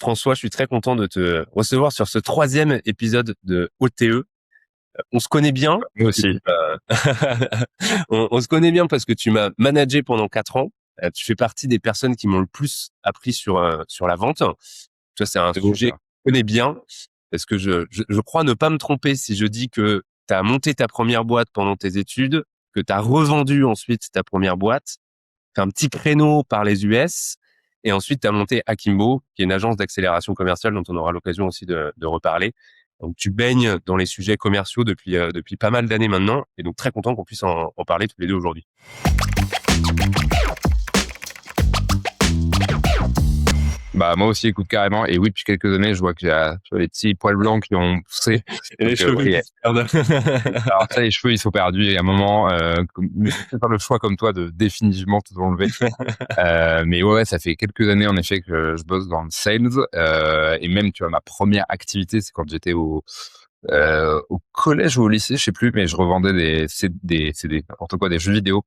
François, je suis très content de te recevoir sur ce 3e épisode de OTE. On se connaît bien. Moi aussi. On se connaît bien parce que tu m'as managé pendant 4 ans. Tu fais partie des personnes qui m'ont le plus appris sur la vente. Ça, c'est un C'est beau sujet que ça. je connais bien parce que je crois ne pas me tromper si je dis que tu as monté ta première boîte pendant tes études, que tu as revendu ensuite ta première boîte, fait un petit créneau par les US, et ensuite tu as monté Akimbo, qui est une agence d'accélération commerciale dont on aura l'occasion aussi de reparler. Donc tu baignes dans les sujets commerciaux depuis pas mal d'années maintenant, et donc très content qu'on puisse en parler tous les deux aujourd'hui. Bah moi aussi, écoute carrément. Et oui, depuis quelques années, je vois que j'ai les petits poils blancs qui ont poussé. Et les Donc cheveux oui. qui se perdent. Alors ça, les cheveux, ils sont perdus. Et à un moment, mais je vais faire le choix comme toi de définitivement tout enlever. Mais ouais, ça fait quelques années en effet que je bosse dans le sales. Et même, tu vois, ma première activité, c'est quand j'étais au collège ou au lycée, je sais plus, mais je revendais des n'importe quoi, des jeux vidéo,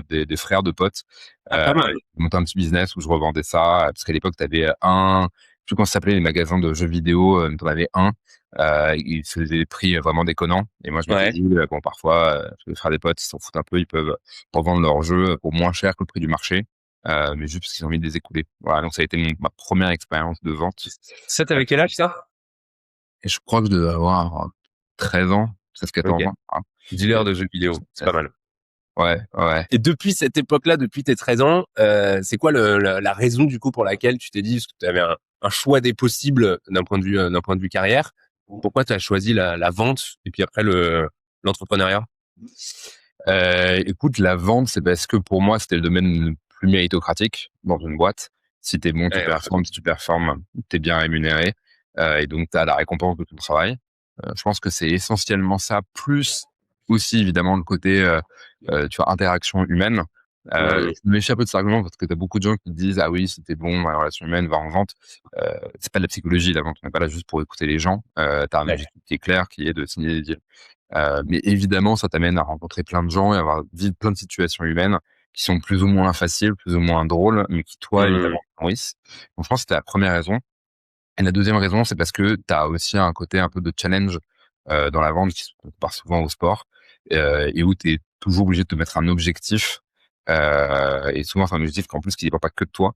des frères de potes. Ah, pas mal. J'ai monté un petit business où je revendais ça, parce qu'à l'époque, t'avais un, je sais plus comment ça s'appelait, les magasins de jeux vidéo, t'en avais un, ils faisaient des prix vraiment déconnants. Et moi, je m'étais Ouais. dit, bon, parfois, les frères des potes, ils s'en foutent un peu, ils peuvent revendre leurs jeux pour moins cher que le prix du marché, mais juste parce qu'ils ont envie de les écouler. Voilà, donc ça a été ma première expérience de vente. Ça, t'avais quel âge, ça? Et je crois que je devais avoir 13 ans, 13-14 Ok. ans. Hein. Dealer de jeux vidéo. C'est pas mal. Ouais, ouais. Et depuis cette époque-là, depuis tes 13 ans, c'est quoi la raison du coup pour laquelle tu t'es dit, parce que tu avais un choix des possibles d'un point de vue carrière, pourquoi tu as choisi la vente et puis après l'entrepreneuriat? Écoute, la vente, c'est parce que pour moi, c'était le domaine le plus méritocratique dans une boîte. Si t'es bon, tu Ouais, performes. Si tu performes, t'es bien rémunéré. Et donc, t'as la récompense de ton travail. Je pense que c'est essentiellement ça, plus aussi évidemment le côté, tu vois, interaction humaine. Mmh. Je me méfie un peu de cet argument parce que t'as beaucoup de gens qui te disent ah oui, si t'es bon dans la relation humaine, va en vente. C'est pas de la psychologie la vente. On n'est pas là juste pour écouter les gens. T'as un Ouais. objectif qui est clair, qui est de signer des deals. Mais évidemment, ça t'amène à rencontrer plein de gens et avoir vivre plein de situations humaines qui sont plus ou moins faciles, plus ou moins drôles, mais qui, toi, Mmh. évidemment, te nourrissent. Donc, je pense que c'était la première raison. Et la deuxième raison, c'est parce que tu as aussi un côté un peu de challenge dans la vente qui se compare souvent au sport et où tu es toujours obligé de te mettre un objectif. Et souvent, c'est un objectif qu'en plus, qui ne dépend pas que de toi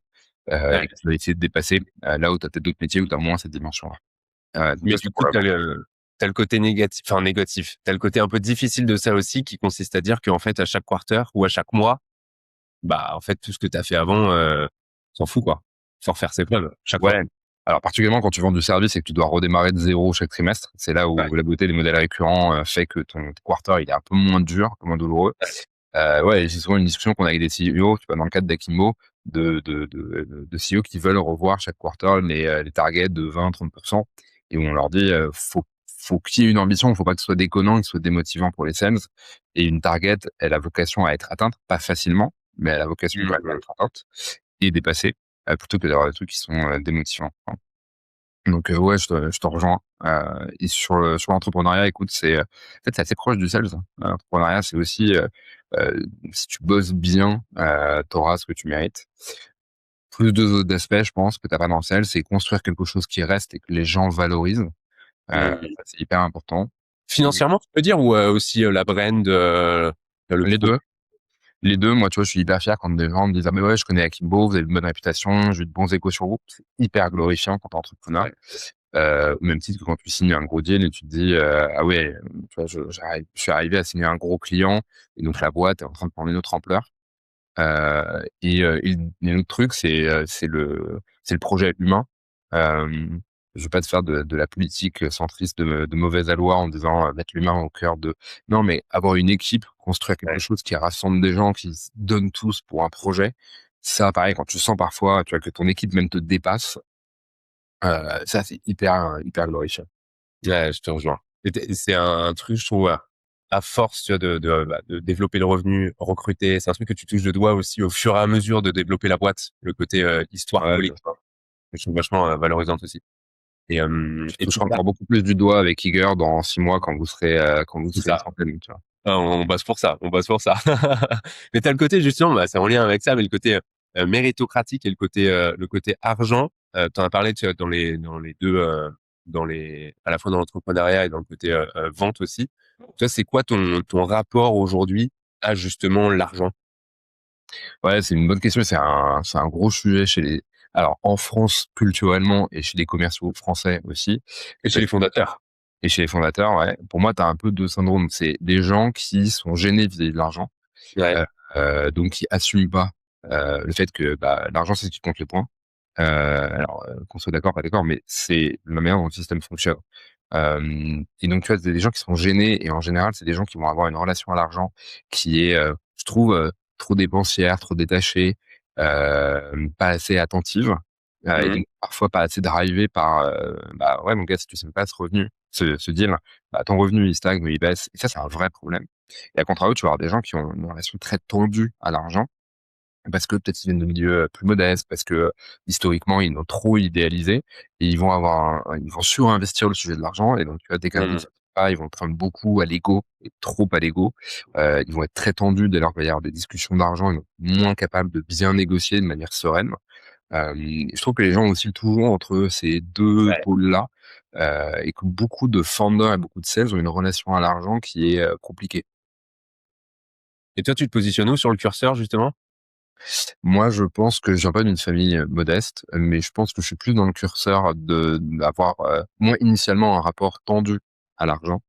et Ouais. que tu vas essayer de dépasser là où tu as peut-être d'autres métiers où tu as moins cette dimension-là. Donc Mais ça, du c'est coup, pour la vente. t'as le côté négatif, enfin négatif. T'as le côté un peu difficile de ça aussi, qui consiste à dire qu'en fait, à chaque quarter ou à chaque mois, bah en fait, tout ce que t'as fait avant, s'en fout quoi. Faut refaire ses preuves chaque fois. Ouais. Alors, particulièrement quand tu vends du service et que tu dois redémarrer de zéro chaque trimestre, c'est là Ouais. où la beauté des modèles récurrents fait que ton quarter, il est un peu moins dur, un peu moins douloureux. Ouais, c'est souvent une discussion qu'on a avec des CEO, tu vois, dans le cadre d'Akimbo, de CEO qui veulent revoir chaque quarter les targets de 20-30%, et où on leur dit, faut qu'il y ait une ambition, faut pas que ce soit déconnant, que ce soit démotivant pour les sales. Et une target, elle a vocation à être atteinte, pas facilement, mais elle a vocation quand même à Mmh. être atteinte et dépassée, plutôt que d'avoir des trucs qui sont démotivants. Hein. Donc ouais, je te rejoins. Et sur l'entrepreneuriat, écoute, en fait, c'est assez proche du sales. Hein. L'entrepreneuriat, c'est aussi, si tu bosses bien, tu auras ce que tu mérites. Plus d'autres aspects, je pense, que tu as pas dans le sales, c'est construire quelque chose qui reste et que les gens valorisent. Mmh. Ça, c'est hyper important. Mmh. Financièrement, tu peux dire, ou aussi la brand, le Les produit. 2. Les 2, moi, tu vois, je suis hyper fier quand des gens me disent: «Ah mais ouais, je connais Akimbo, vous avez une bonne réputation, j'ai eu de bons échos sur vous». C'est hyper glorifiant quand tu es entrepreneur. Ouais. Au même titre que quand tu signes un gros deal et tu te dis, «Ah ouais, tu vois, je suis arrivé à signer un gros client et donc la boîte est en train de prendre une autre ampleur». Et l'autre truc, c'est le projet humain. Je veux pas te faire de la politique centriste de mauvais aloi en disant, mettre l'humain au cœur de non, mais avoir une équipe, construire quelque Ouais. chose qui rassemble des gens qui se donnent tous pour un projet. Ça, pareil, quand tu sens parfois, tu vois, que ton équipe même te dépasse, ça, c'est hyper glorifiant. Ouais, je te rejoins. C'est un truc, je trouve, à force, tu vois, de développer le revenu, recruter, c'est un truc que tu touches de doigt aussi au fur et à mesure de développer la boîte, le côté histoire Ouais, collective, que je trouve vachement valorisante aussi. tu Et tout toucheras ça, encore beaucoup plus du doigt avec Iger dans 6 mois quand vous c'est serez une ça. centaine, tu vois? Ah, on bosse pour ça, on bosse pour ça. Mais t'as le côté justement, bah, c'est en lien avec ça, mais le côté méritocratique et le côté argent. Tu en as parlé, tu vois, dans les deux, à la fois dans l'entrepreneuriat et dans le côté vente aussi. Toi, c'est quoi ton rapport aujourd'hui à justement l'argent Ouais, c'est une bonne question. C'est un gros sujet alors, en France, culturellement, et chez les commerciaux français aussi. et chez Parce les fondateurs? Et chez les fondateurs, ouais. Pour moi, tu as un peu deux syndromes. C'est des gens qui sont gênés vis-à-vis de l'argent, Ouais. heu donc qui assument pas, le fait que, bah, l'argent, c'est ce qui compte le point. Alors, qu'on soit d'accord, pas d'accord, mais c'est la manière dont le système fonctionne. Et donc, tu vois, c'est des gens qui sont gênés, et en général, c'est des gens qui vont avoir une relation à l'argent qui est, je trouve, trop dépensière, trop détachée, pas assez attentive, et Mhm. donc parfois pas assez drivée par, bah, ouais, mon gars, si tu sais même pas ce deal, bah, ton revenu, il stagne ou il baisse, et ça, c'est un vrai problème. Et à contrario, tu vas avoir des gens qui ont une relation très tendue à l'argent, parce que peut-être ils viennent de milieux, plus modestes, parce que, historiquement, ils l'ont trop idéalisé, et ils vont surinvestir le sujet de l'argent, et donc tu vois, dès qu'un deal Mhm. se fait pas, ils vont le prendre beaucoup à l'ego, et trop à l'ego. Ils vont être très tendus dès lors qu'il va y avoir des discussions d'argent, ils vont être moins capables de bien négocier de manière sereine. Je trouve que les gens oscillent toujours entre ces 2 Ouais. pôles-là, et que beaucoup de founders et beaucoup de sales ont une relation à l'argent qui est, compliquée. Et toi, tu te positionnes où sur le curseur justement? Moi, je pense que je viens pas d'une famille, modeste, mais je pense que je suis plus dans le curseur d'avoir, moi, initialement, un rapport tendu à l'argent.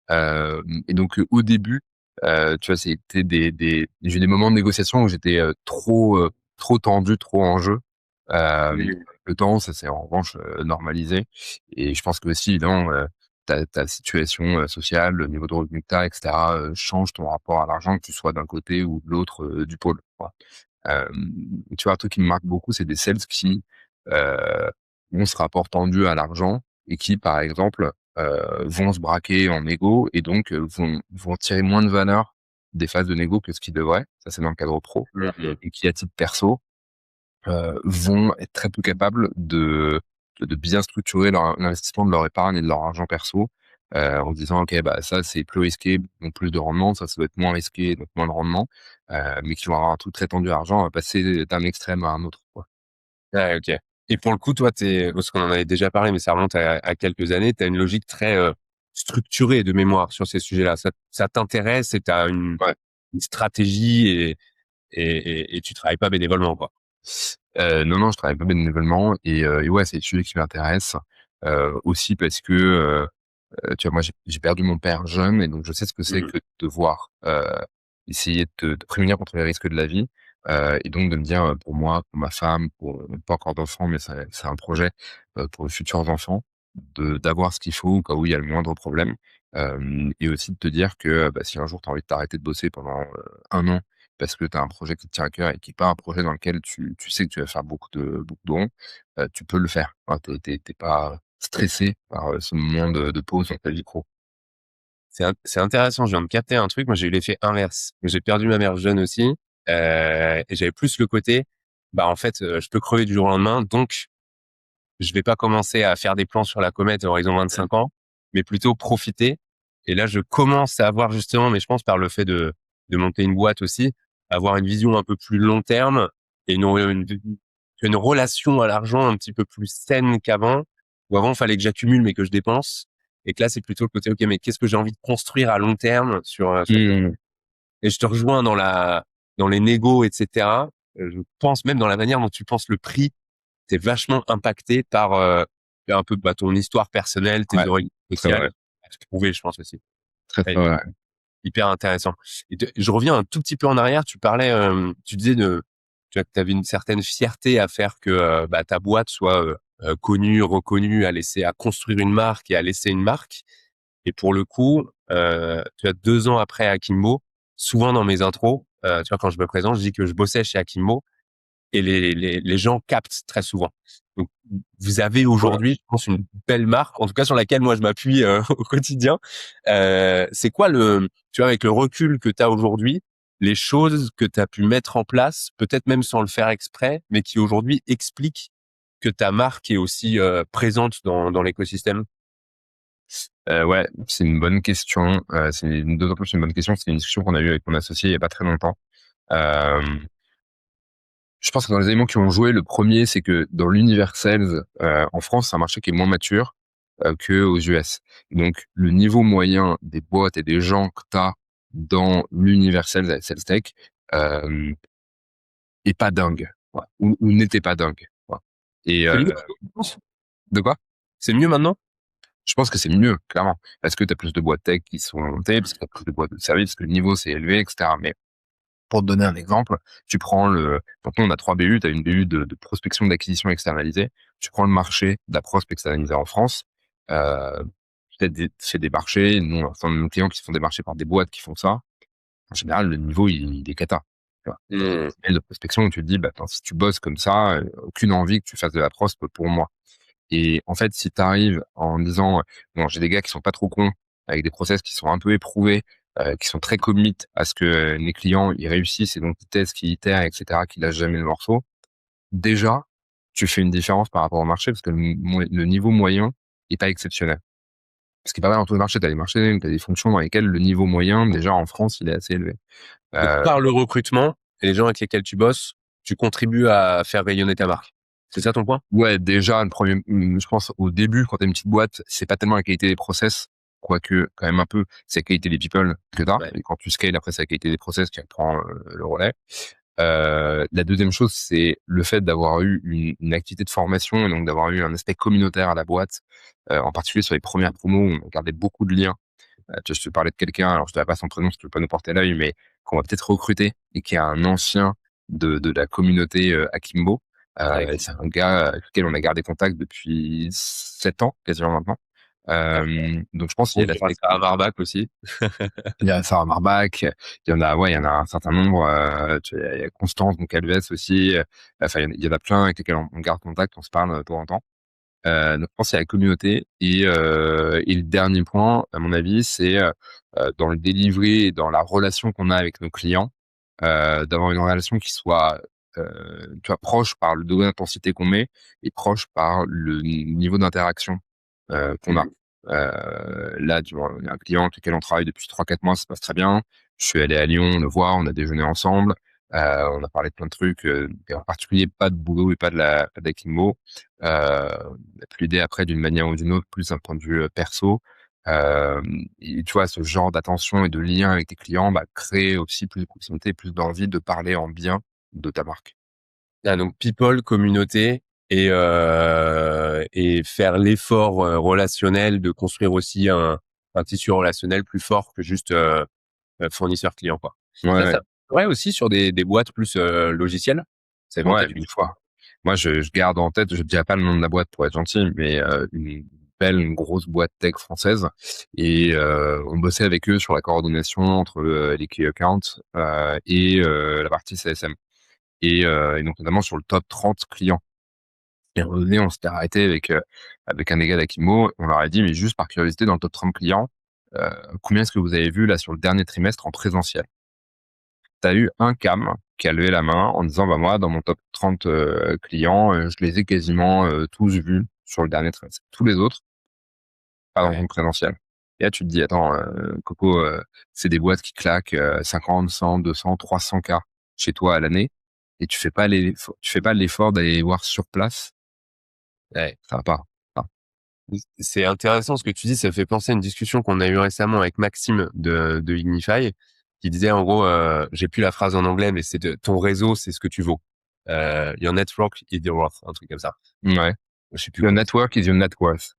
Et donc, au début, tu vois, c'était j'ai eu des moments de négociation où j'étais, trop tendu, trop en jeu. Mhm. Le temps, ça s'est en revanche, normalisé, et je pense qu'aussi évidemment, ta situation, sociale, le niveau de revenu que tu as, et cetera, change ton rapport à l'argent, que tu sois d'un côté ou de l'autre, du pôle, quoi. Tu vois, un truc qui me marque beaucoup, c'est des sales qui, heu, ont ce rapport tendu à l'argent, et qui, par exemple, vont se braquer en négo, et donc, vont tirer moins de valeur des phases de négo que ce qu'ils devraient. Ça, c'est dans le cadre pro. Mhm. Et qui, à titre perso, vont être très peu capables de bien structurer l'investissement de leur épargne et de leur argent perso, en se disant: «OK, bah, ça, c'est plus risqué, donc plus de rendement, ça doit être moins risqué, donc moins de rendement», mais qui vont avoir un truc très tendu à l'argent, à passer d'un extrême à un autre, quoi. Ouais, OK. Et pour le coup, toi, parce qu'on en avait déjà parlé, mais ça remonte à quelques années, tu as une logique très structurée de mémoire sur ces sujets-là. Ça t'intéresse et tu as Ouais. une stratégie et tu travailles pas bénévolement, quoi. Non, non, je travaille pas bénévolement, et ouais, c'est des sujets qui m'intéressent, aussi parce que, tu vois, moi, j'ai perdu mon père jeune, et donc je sais ce que c'est Mhm. que de devoir, essayer de te prémunir contre les risques de la vie, et donc de me dire, pour moi, pour ma femme, pour pas encore d'enfants, mais c'est un projet, pour les futurs enfants, d'avoir ce qu'il faut au cas où il y a le moindre problème. Et aussi de te dire que, bah, si un jour tu as envie de t'arrêter de bosser pendant, 1 an, parce que tu as un projet qui te tient à cœur et qui est pas un projet dans lequel tu sais que tu vas faire beaucoup de ronds, tu peux le faire. Enfin, tu pas stressé par, ce moment de pause dans ta vie pro. C'est intéressant, je viens de capter un truc. Moi, j'ai eu l'effet inverse. J'ai perdu ma mère jeune aussi, et j'avais plus le côté, bah, en fait, je peux crever du jour au lendemain, donc je vais pas commencer à faire des plans sur la comète à horizon Mmh. 25 ans, mais plutôt profiter. Et là, je commence à avoir justement, mais je pense par le fait de monter une boîte aussi, avoir une vision un peu plus long terme et une relation à l'argent un petit peu plus saine qu'avant, où avant, il fallait que j'accumule mais que je dépense. Et que là, c'est plutôt le côté, OK, mais qu'est-ce que j'ai envie de construire à long terme sur cette... Mmh. Et je te rejoins dans les négos, etc. Je pense même dans la manière dont tu penses le prix, t'es vachement impacté par un peu bah, ton histoire personnelle, tes Ouais, origines très sociales, vrai, à se prouver, je pense aussi. très, très Ouais, vrai. hyper intéressant. Je reviens un tout petit peu en arrière. Tu parlais, tu disais tu vois, que tu avais une certaine fierté à faire que bah, ta boîte soit connue, reconnue, à construire une marque et à laisser une marque. Et pour le coup, tu as 2 ans après Akimbo, souvent dans mes intros, tu vois, quand je me présente, je dis que je bossais chez Akimbo et les gens captent très souvent. Donc, vous avez Cool. aujourd'hui, je pense, une belle marque, en tout cas sur laquelle moi je m'appuie au quotidien. C'est quoi tu vois, avec le recul que tu as aujourd'hui, les choses que tu as pu mettre en place, peut-être même sans le faire exprès, mais qui aujourd'hui expliquent que ta marque est aussi présente dans l'écosystème? Ouais, c'est une bonne question, d'autant plus une bonne question, c'est une discussion qu'on a eue avec mon associé il y a pas très longtemps. Hem Je pense que dans les éléments qui ont joué, le premier, c'est que dans l'univers sales, en France, c'est un marché qui est moins mature que aux US. Donc, le niveau moyen des boîtes et des gens que tu as dans l'univers sales et sales tech euh, est pas dingue, voilà. Ou n'était pas dingue. Voilà. Et C'est mieux, je pense. de quoi? C'est mieux maintenant? Je pense que c'est mieux, clairement, parce que tu as plus de boîtes tech qui sont montées, parce que tu as plus de boîtes de services, parce que le niveau s'est élevé, etc. Mais pour te donner un exemple, tu prends donc nous, on a 3 BU, tu as une BU de prospection d'acquisition externalisée. Tu prends le marché de la prospe externalisée en France, euh, peut-être c'est des marchés, nous, on a nos clients qui se font démarcher par des boîtes qui font ça. En général, le niveau, il est cata. Tu vois. T'as des Hmm. mails de prospection où tu te dis, bah, attends, si tu bosses comme ça, aucune envie que tu fasses de la prospe pour moi. Et en fait, si tu arrives en disant, bon, j'ai des gars qui sont pas trop cons, avec des process qui sont un peu éprouvés, qui sont très commit à ce que les clients ils réussissent et donc ils testent, qu'ils itèrent, etc., qu'ils lâchent jamais le morceau. Déjà, tu fais une différence par rapport au marché parce que le niveau moyen est pas exceptionnel. Ce qui est pas vrai dans tous les marchés. T'as des marchés, t'as des fonctions dans lesquelles le niveau moyen, déjà en France, il est assez élevé. Donc, Euh, par le recrutement et les gens avec lesquels tu bosses, tu contribues à faire rayonner ta marque. C'est ça ton point? Ouais, déjà, je pense au début, quand t'as une petite boîte, c'est pas tellement la qualité des process, quoique quand même un peu, c'est la qualité des people que t'as. Ouais. Et quand tu scales, après, c'est la qualité des process qui prend le relais. La deuxième chose, c'est le fait d'avoir eu une activité de formation et donc d'avoir eu un aspect communautaire à la boîte, en particulier sur les premières promos où on gardait beaucoup de liens. Tu vois, je te parlais de quelqu'un, alors je te dirai pas son prénom si tu veux pas nous porter l'œil, mais qu'on va peut-être recruter et qui est un ancien de la communauté Akimbo. Ouais. Et c'est un gars avec lequel on a gardé contact depuis 7 ans, quasiment maintenant. Donc je pense qu'il y Bon, a il y avait Sarah Varbac aussi. il y a Sarah Marbach, il y en a un certain nombre. Il y a Constance, donc à l'US aussi. Enfin, il y en a plein avec lesquels on garde contact, on se parle de temps en temps. Donc je pense qu'il y a la communauté et le dernier point, à mon avis, c'est dans le delivery et dans la relation qu'on a avec nos clients, d'avoir une relation qui soit tu vois, proche par le degré d'intensité qu'on met et proche par le niveau d'interaction qu'on a. Mhm. Là, tu vois, il y a un client avec lequel on travaille depuis 3 4 mois, ça se passe très bien. Je suis allé à Lyon le voir, on a déjeuné ensemble, on a parlé de plein de trucs, et en particulier pas de boulot et pas d'acting. On a pu l'aider après d'une manière ou d'une autre, plus d'un point de vue perso. Euh, et tu vois, ce genre d'attention et de lien avec tes clients, bah, crée aussi plus de proximité, plus d'envie de parler en bien de ta marque. Ah, donc people, communauté et faire l'effort relationnel de construire aussi un tissu relationnel plus fort que juste fournisseur client quoi. Ouais, Ça ouais, pourrait aussi sur des boîtes plus logicielles. Ça fait ouais, peut-être une. mille fois. Moi, je garde en tête, je ne dirais pas le nom de la boîte pour être gentil, mais une belle, une grosse boîte tech française. Et on bossait avec eux sur la coordination entre les key accounts et la partie CSM. Et donc notamment sur le top 30 clients. Et à un moment donné, on s'était arrêté avec un des gars d'Akimo. On leur a dit, mais juste par curiosité, dans le top 30 clients, combien est-ce que vous avez vu là sur le dernier trimestre en présentiel? T'as eu un CAM qui a levé la main en disant, bah moi, dans mon top 30 clients, je les ai quasiment tous vus sur le dernier trimestre. Tous les autres, pas dans Ouais. le présentiel. Et là, tu te dis, attends, Coco, c'est des boîtes qui claquent 50, 100, 200, 300 k chez toi à l'année, et tu fais pas l'effort d'aller les voir sur place, Ouais. ça va pas. Enfin, C'est intéressant ce que tu dis, ça fait penser à une discussion qu'on a eue récemment avec Maxime de Ignify, qui disait en gros, j'ai plus la phrase en anglais, mais c'est ton réseau, c'est ce que tu vaux. Your network is your worth, un truc comme ça. ouais. Je sais plus Your comment. network is your net worth.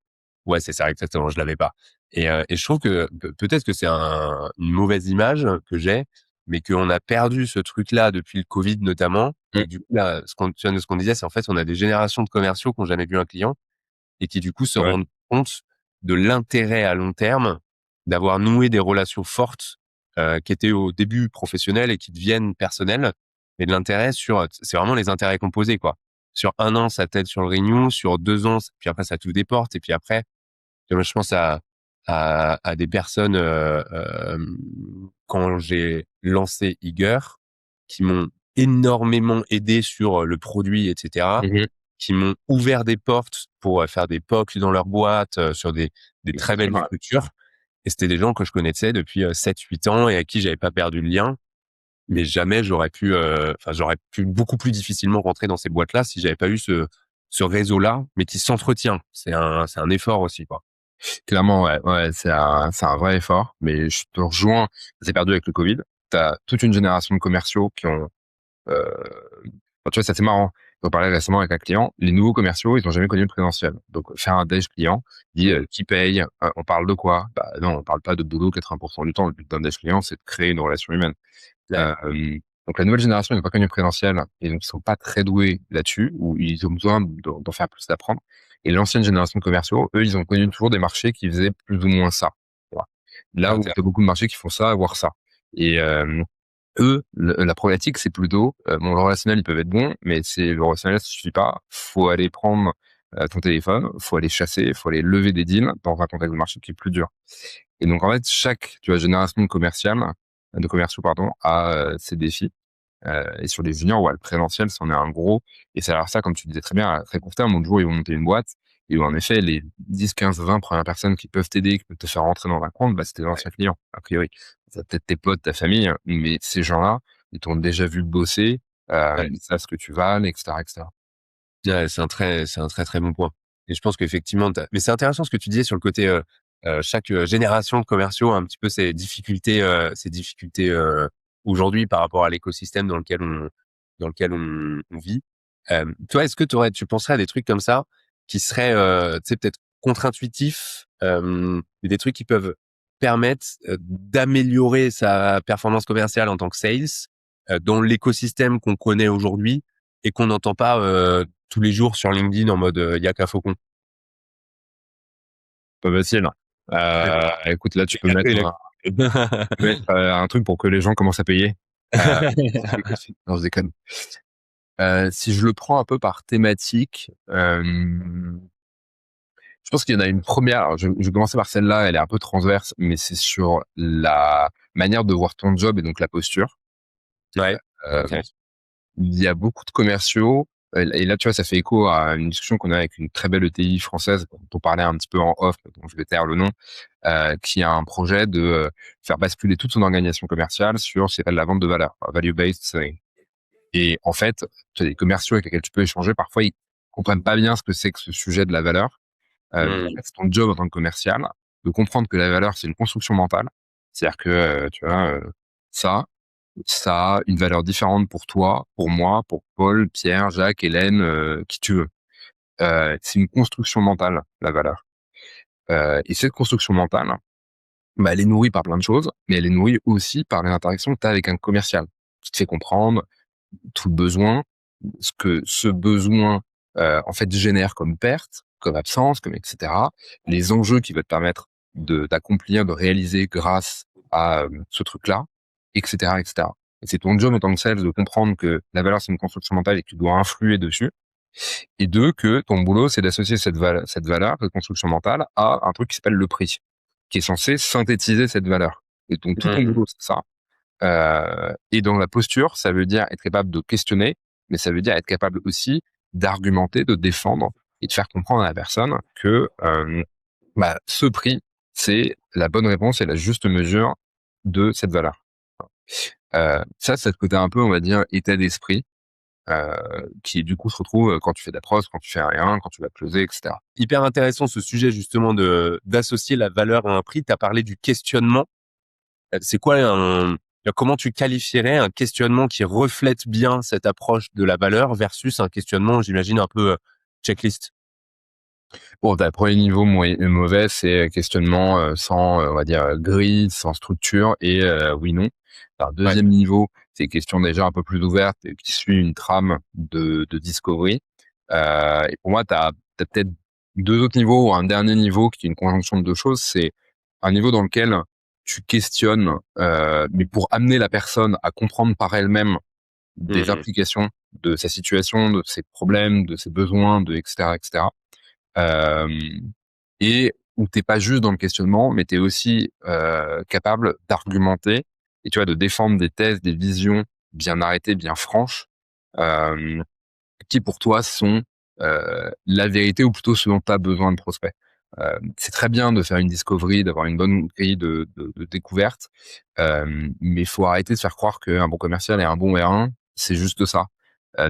Ouais, c'est ça, exactement, je l'avais pas. Et je trouve que peut-être que c'est une mauvaise image que j'ai, mais qu'on a perdu ce truc-là depuis le Covid notamment. Mm. Et du coup, là, ce qu'on disait, c'est en fait, on a des générations de commerciaux qui n'ont jamais vu un client et qui du coup se Ouais. rendent compte de l'intérêt à long terme d'avoir noué des relations fortes qui étaient au début professionnelles et qui deviennent personnelles, mais de l'intérêt c'est vraiment les intérêts composés quoi. Sur 1 an, ça t'aide sur le renew, sur 2 ans, puis après ça t'ouvre des portes, et puis après, moi, je pense à des personnes quand j'ai lancé Eager, qui m'ont énormément aidé sur le produit, etc., Mhm. qui m'ont ouvert des portes pour faire des POC dans leur boîte, sur des Bien très belles sûr, ouais. structures. Et c'était des gens que je connaissais depuis 7-8 ans et à qui j'avais pas perdu le lien. Mais jamais j'aurais pu, enfin j'aurais pu beaucoup plus difficilement rentrer dans ces boîtes-là si j'avais pas eu ce réseau-là, mais qui s'entretient. C'est un effort aussi, quoi. Clairement, ouais, ouais, c'est un vrai effort, mais je te rejoins. Ça s'est perdu avec le Covid. T'as toute une génération de commerciaux qui ont, euh, enfin, tu vois, ça c'est marrant. J'en parlais récemment avec un client. Les nouveaux commerciaux, ils ont jamais connu le présentiel. Donc, faire un déj client, dit qui paye, on parle de quoi? Bah non, on parle pas de boulot 80% du temps. Le but d'un déj client, c'est de créer une relation humaine. Ouais. Euh, donc la nouvelle génération n'a pas connu le présentiel et donc ils sont pas très doués là-dessus ou ils ont besoin d'en faire plus d'apprendre. Et l'ancienne génération de commerciaux, eux, ils ont connu toujours des marchés qui faisaient plus ou moins ça. Voilà. Là où tu as beaucoup de marchés qui font ça, voire ça. Et eux, la problématique, c'est plutôt, bon, le relationnel, ils peuvent être bons, mais c'est le relationnel, ça suffit pas. Faut aller prendre ton téléphone, faut aller chasser, faut aller lever des deals dans un contexte de marché qui est plus dur. Et donc, en fait, chaque, tu vois, génération de commerciaux, pardon, a ses défis. Et sur les juniors, ouais, le présentiel, c'en est un gros. Et c'est alors ça, comme tu disais très bien, à très court terme, l'autre jour, ils vont monter une boîte. Et où, en effet, les 10, 15, 20 premières personnes qui peuvent t'aider, qui peuvent te faire rentrer dans un compte, bah, c'est tes anciens clients, a priori. Ça peut être tes potes, ta famille, mais ces gens-là, ils t'ont déjà vu bosser, Ouais. ils savent ce que tu vales, etc., etc. Ouais, c'est un très très bon point. Et je pense qu'effectivement, mais c'est intéressant ce que tu disais sur le côté chaque génération de commerciaux a un petit peu ses difficultés aujourd'hui par rapport à l'écosystème dans lequel on vit. Toi, est-ce que tu penserais à des trucs comme ça qui seraient, tu sais, peut-être contre-intuitifs, mais des trucs qui peuvent permettre d'améliorer sa performance commerciale en tant que sales dans l'écosystème qu'on connaît aujourd'hui et qu'on n'entend pas tous les jours sur LinkedIn en mode Yaka Faucon. Pas facile. Écoute, là, tu J'ai peux capté, mettre là. un truc pour que les gens commencent à payer. Euh, non, je déconne. Si je le prends un peu par thématique, je pense qu'il y en a une première. Alors, je vais commencer par celle-là. Elle est un peu transverse, mais c'est sur la manière de voir ton job et donc la posture. Ouais. Euh, Ok. il y a beaucoup de commerciaux. Et là, tu vois, ça fait écho à une discussion qu'on a avec une très belle ETI française, dont on parlait un petit peu en off, dont je vais taire le nom, qui a un projet de faire basculer toute son organisation commerciale sur ce qu'on appelle la vente de valeur, value-based selling. Et en fait, tu as des commerciaux avec lesquels tu peux échanger. Parfois, ils comprennent pas bien ce que c'est que ce sujet de la valeur. Mais en Hmm. fait, c'est ton job en tant que commercial de comprendre que la valeur, c'est une construction mentale. C'est-à-dire que, tu vois, ça, ça a une valeur différente pour toi, pour moi, pour Paul, Pierre, Jacques, Hélène, qui tu veux. C'est une construction mentale, la valeur. Et cette construction mentale, bah, elle est nourrie par plein de choses, mais elle est nourrie aussi par les interactions que tu as avec un commercial, qui te fait comprendre tout le besoin, ce que ce besoin en fait génère comme perte, comme absence, comme etc. Les enjeux qui va te permettre de d'accomplir, de réaliser grâce à ce truc-là, etc., etc. Et c'est ton job en tant que sales de comprendre que la valeur c'est une construction mentale et que tu dois influer dessus. Et deux, que ton boulot c'est d'associer cette valeur, cette construction mentale, à un truc qui s'appelle le prix, qui est censé synthétiser cette valeur. Et donc tout ton Hmm. boulot c'est ça. Et dans la posture, ça veut dire être capable de questionner, mais ça veut dire être capable aussi d'argumenter, de défendre et de faire comprendre à la personne que bah, ce prix, c'est la bonne réponse et la juste mesure de cette valeur. Ça, c'est le côté un peu, on va dire, état d'esprit, qui du coup se retrouve quand tu fais de la prose, quand tu fais rien, quand tu vas closer, etc. Hyper intéressant ce sujet justement d'associer la valeur à un prix. Tu as parlé du questionnement. C'est quoi comment tu qualifierais un questionnement qui reflète bien cette approche de la valeur versus un questionnement, j'imagine, un peu checklist? Bon, t'as le premier niveau mauvais, c'est questionnement sans, on va dire, grille, sans structure et oui, non. Alors, Ouais. deuxième niveau, c'est question déjà un peu plus ouverte et qui suit une trame de discovery. Et pour moi, t'as peut-être deux autres niveaux ou un dernier niveau qui est une conjonction de deux choses. C'est un niveau dans lequel tu questionnes, mais pour amener la personne à comprendre par elle-même des Hmm. implications de sa situation, de ses problèmes, de ses besoins, de etc., etc. Euh, et où t'es pas juste dans le questionnement, mais t'es aussi capable d'argumenter et tu vois de défendre des thèses, des visions bien arrêtées, bien franches, euh, qui pour toi sont la vérité ou plutôt ce dont tu as besoin de prospect. C'est très bien de faire une discovery, d'avoir une bonne grille de découverte, mais il faut arrêter de faire croire qu'un bon commercial et un bon R1, c'est juste ça.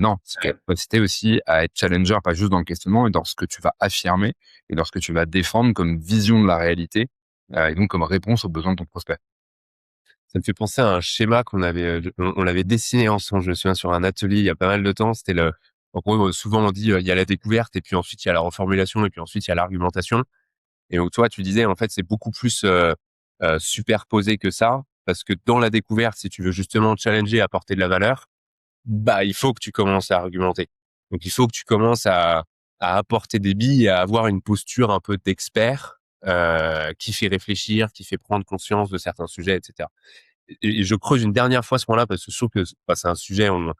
Non, c'est capacité aussi à être challenger, pas juste dans le questionnement, mais dans ce que tu vas affirmer et dans ce que tu vas défendre comme vision de la réalité, et donc comme réponse aux besoins de ton prospect. Ça me fait penser à un schéma qu'on avait, on l'avait dessiné ensemble, je me souviens, sur un atelier il y a pas mal de temps. C'était en gros, souvent on dit, il y a la découverte et puis ensuite il y a la reformulation et puis ensuite il y a l'argumentation. Et donc toi, tu disais, en fait, c'est beaucoup plus superposé que ça, parce que dans la découverte, si tu veux justement challenger, apporter de la valeur, bah il faut que tu commences à argumenter. Donc il faut que tu commences à apporter des billes et à avoir une posture un peu d'expert qui fait réfléchir, qui fait prendre conscience de certains sujets, etc. Et je creuse une dernière fois ce point-là parce que je trouve que bah, c'est un sujet, on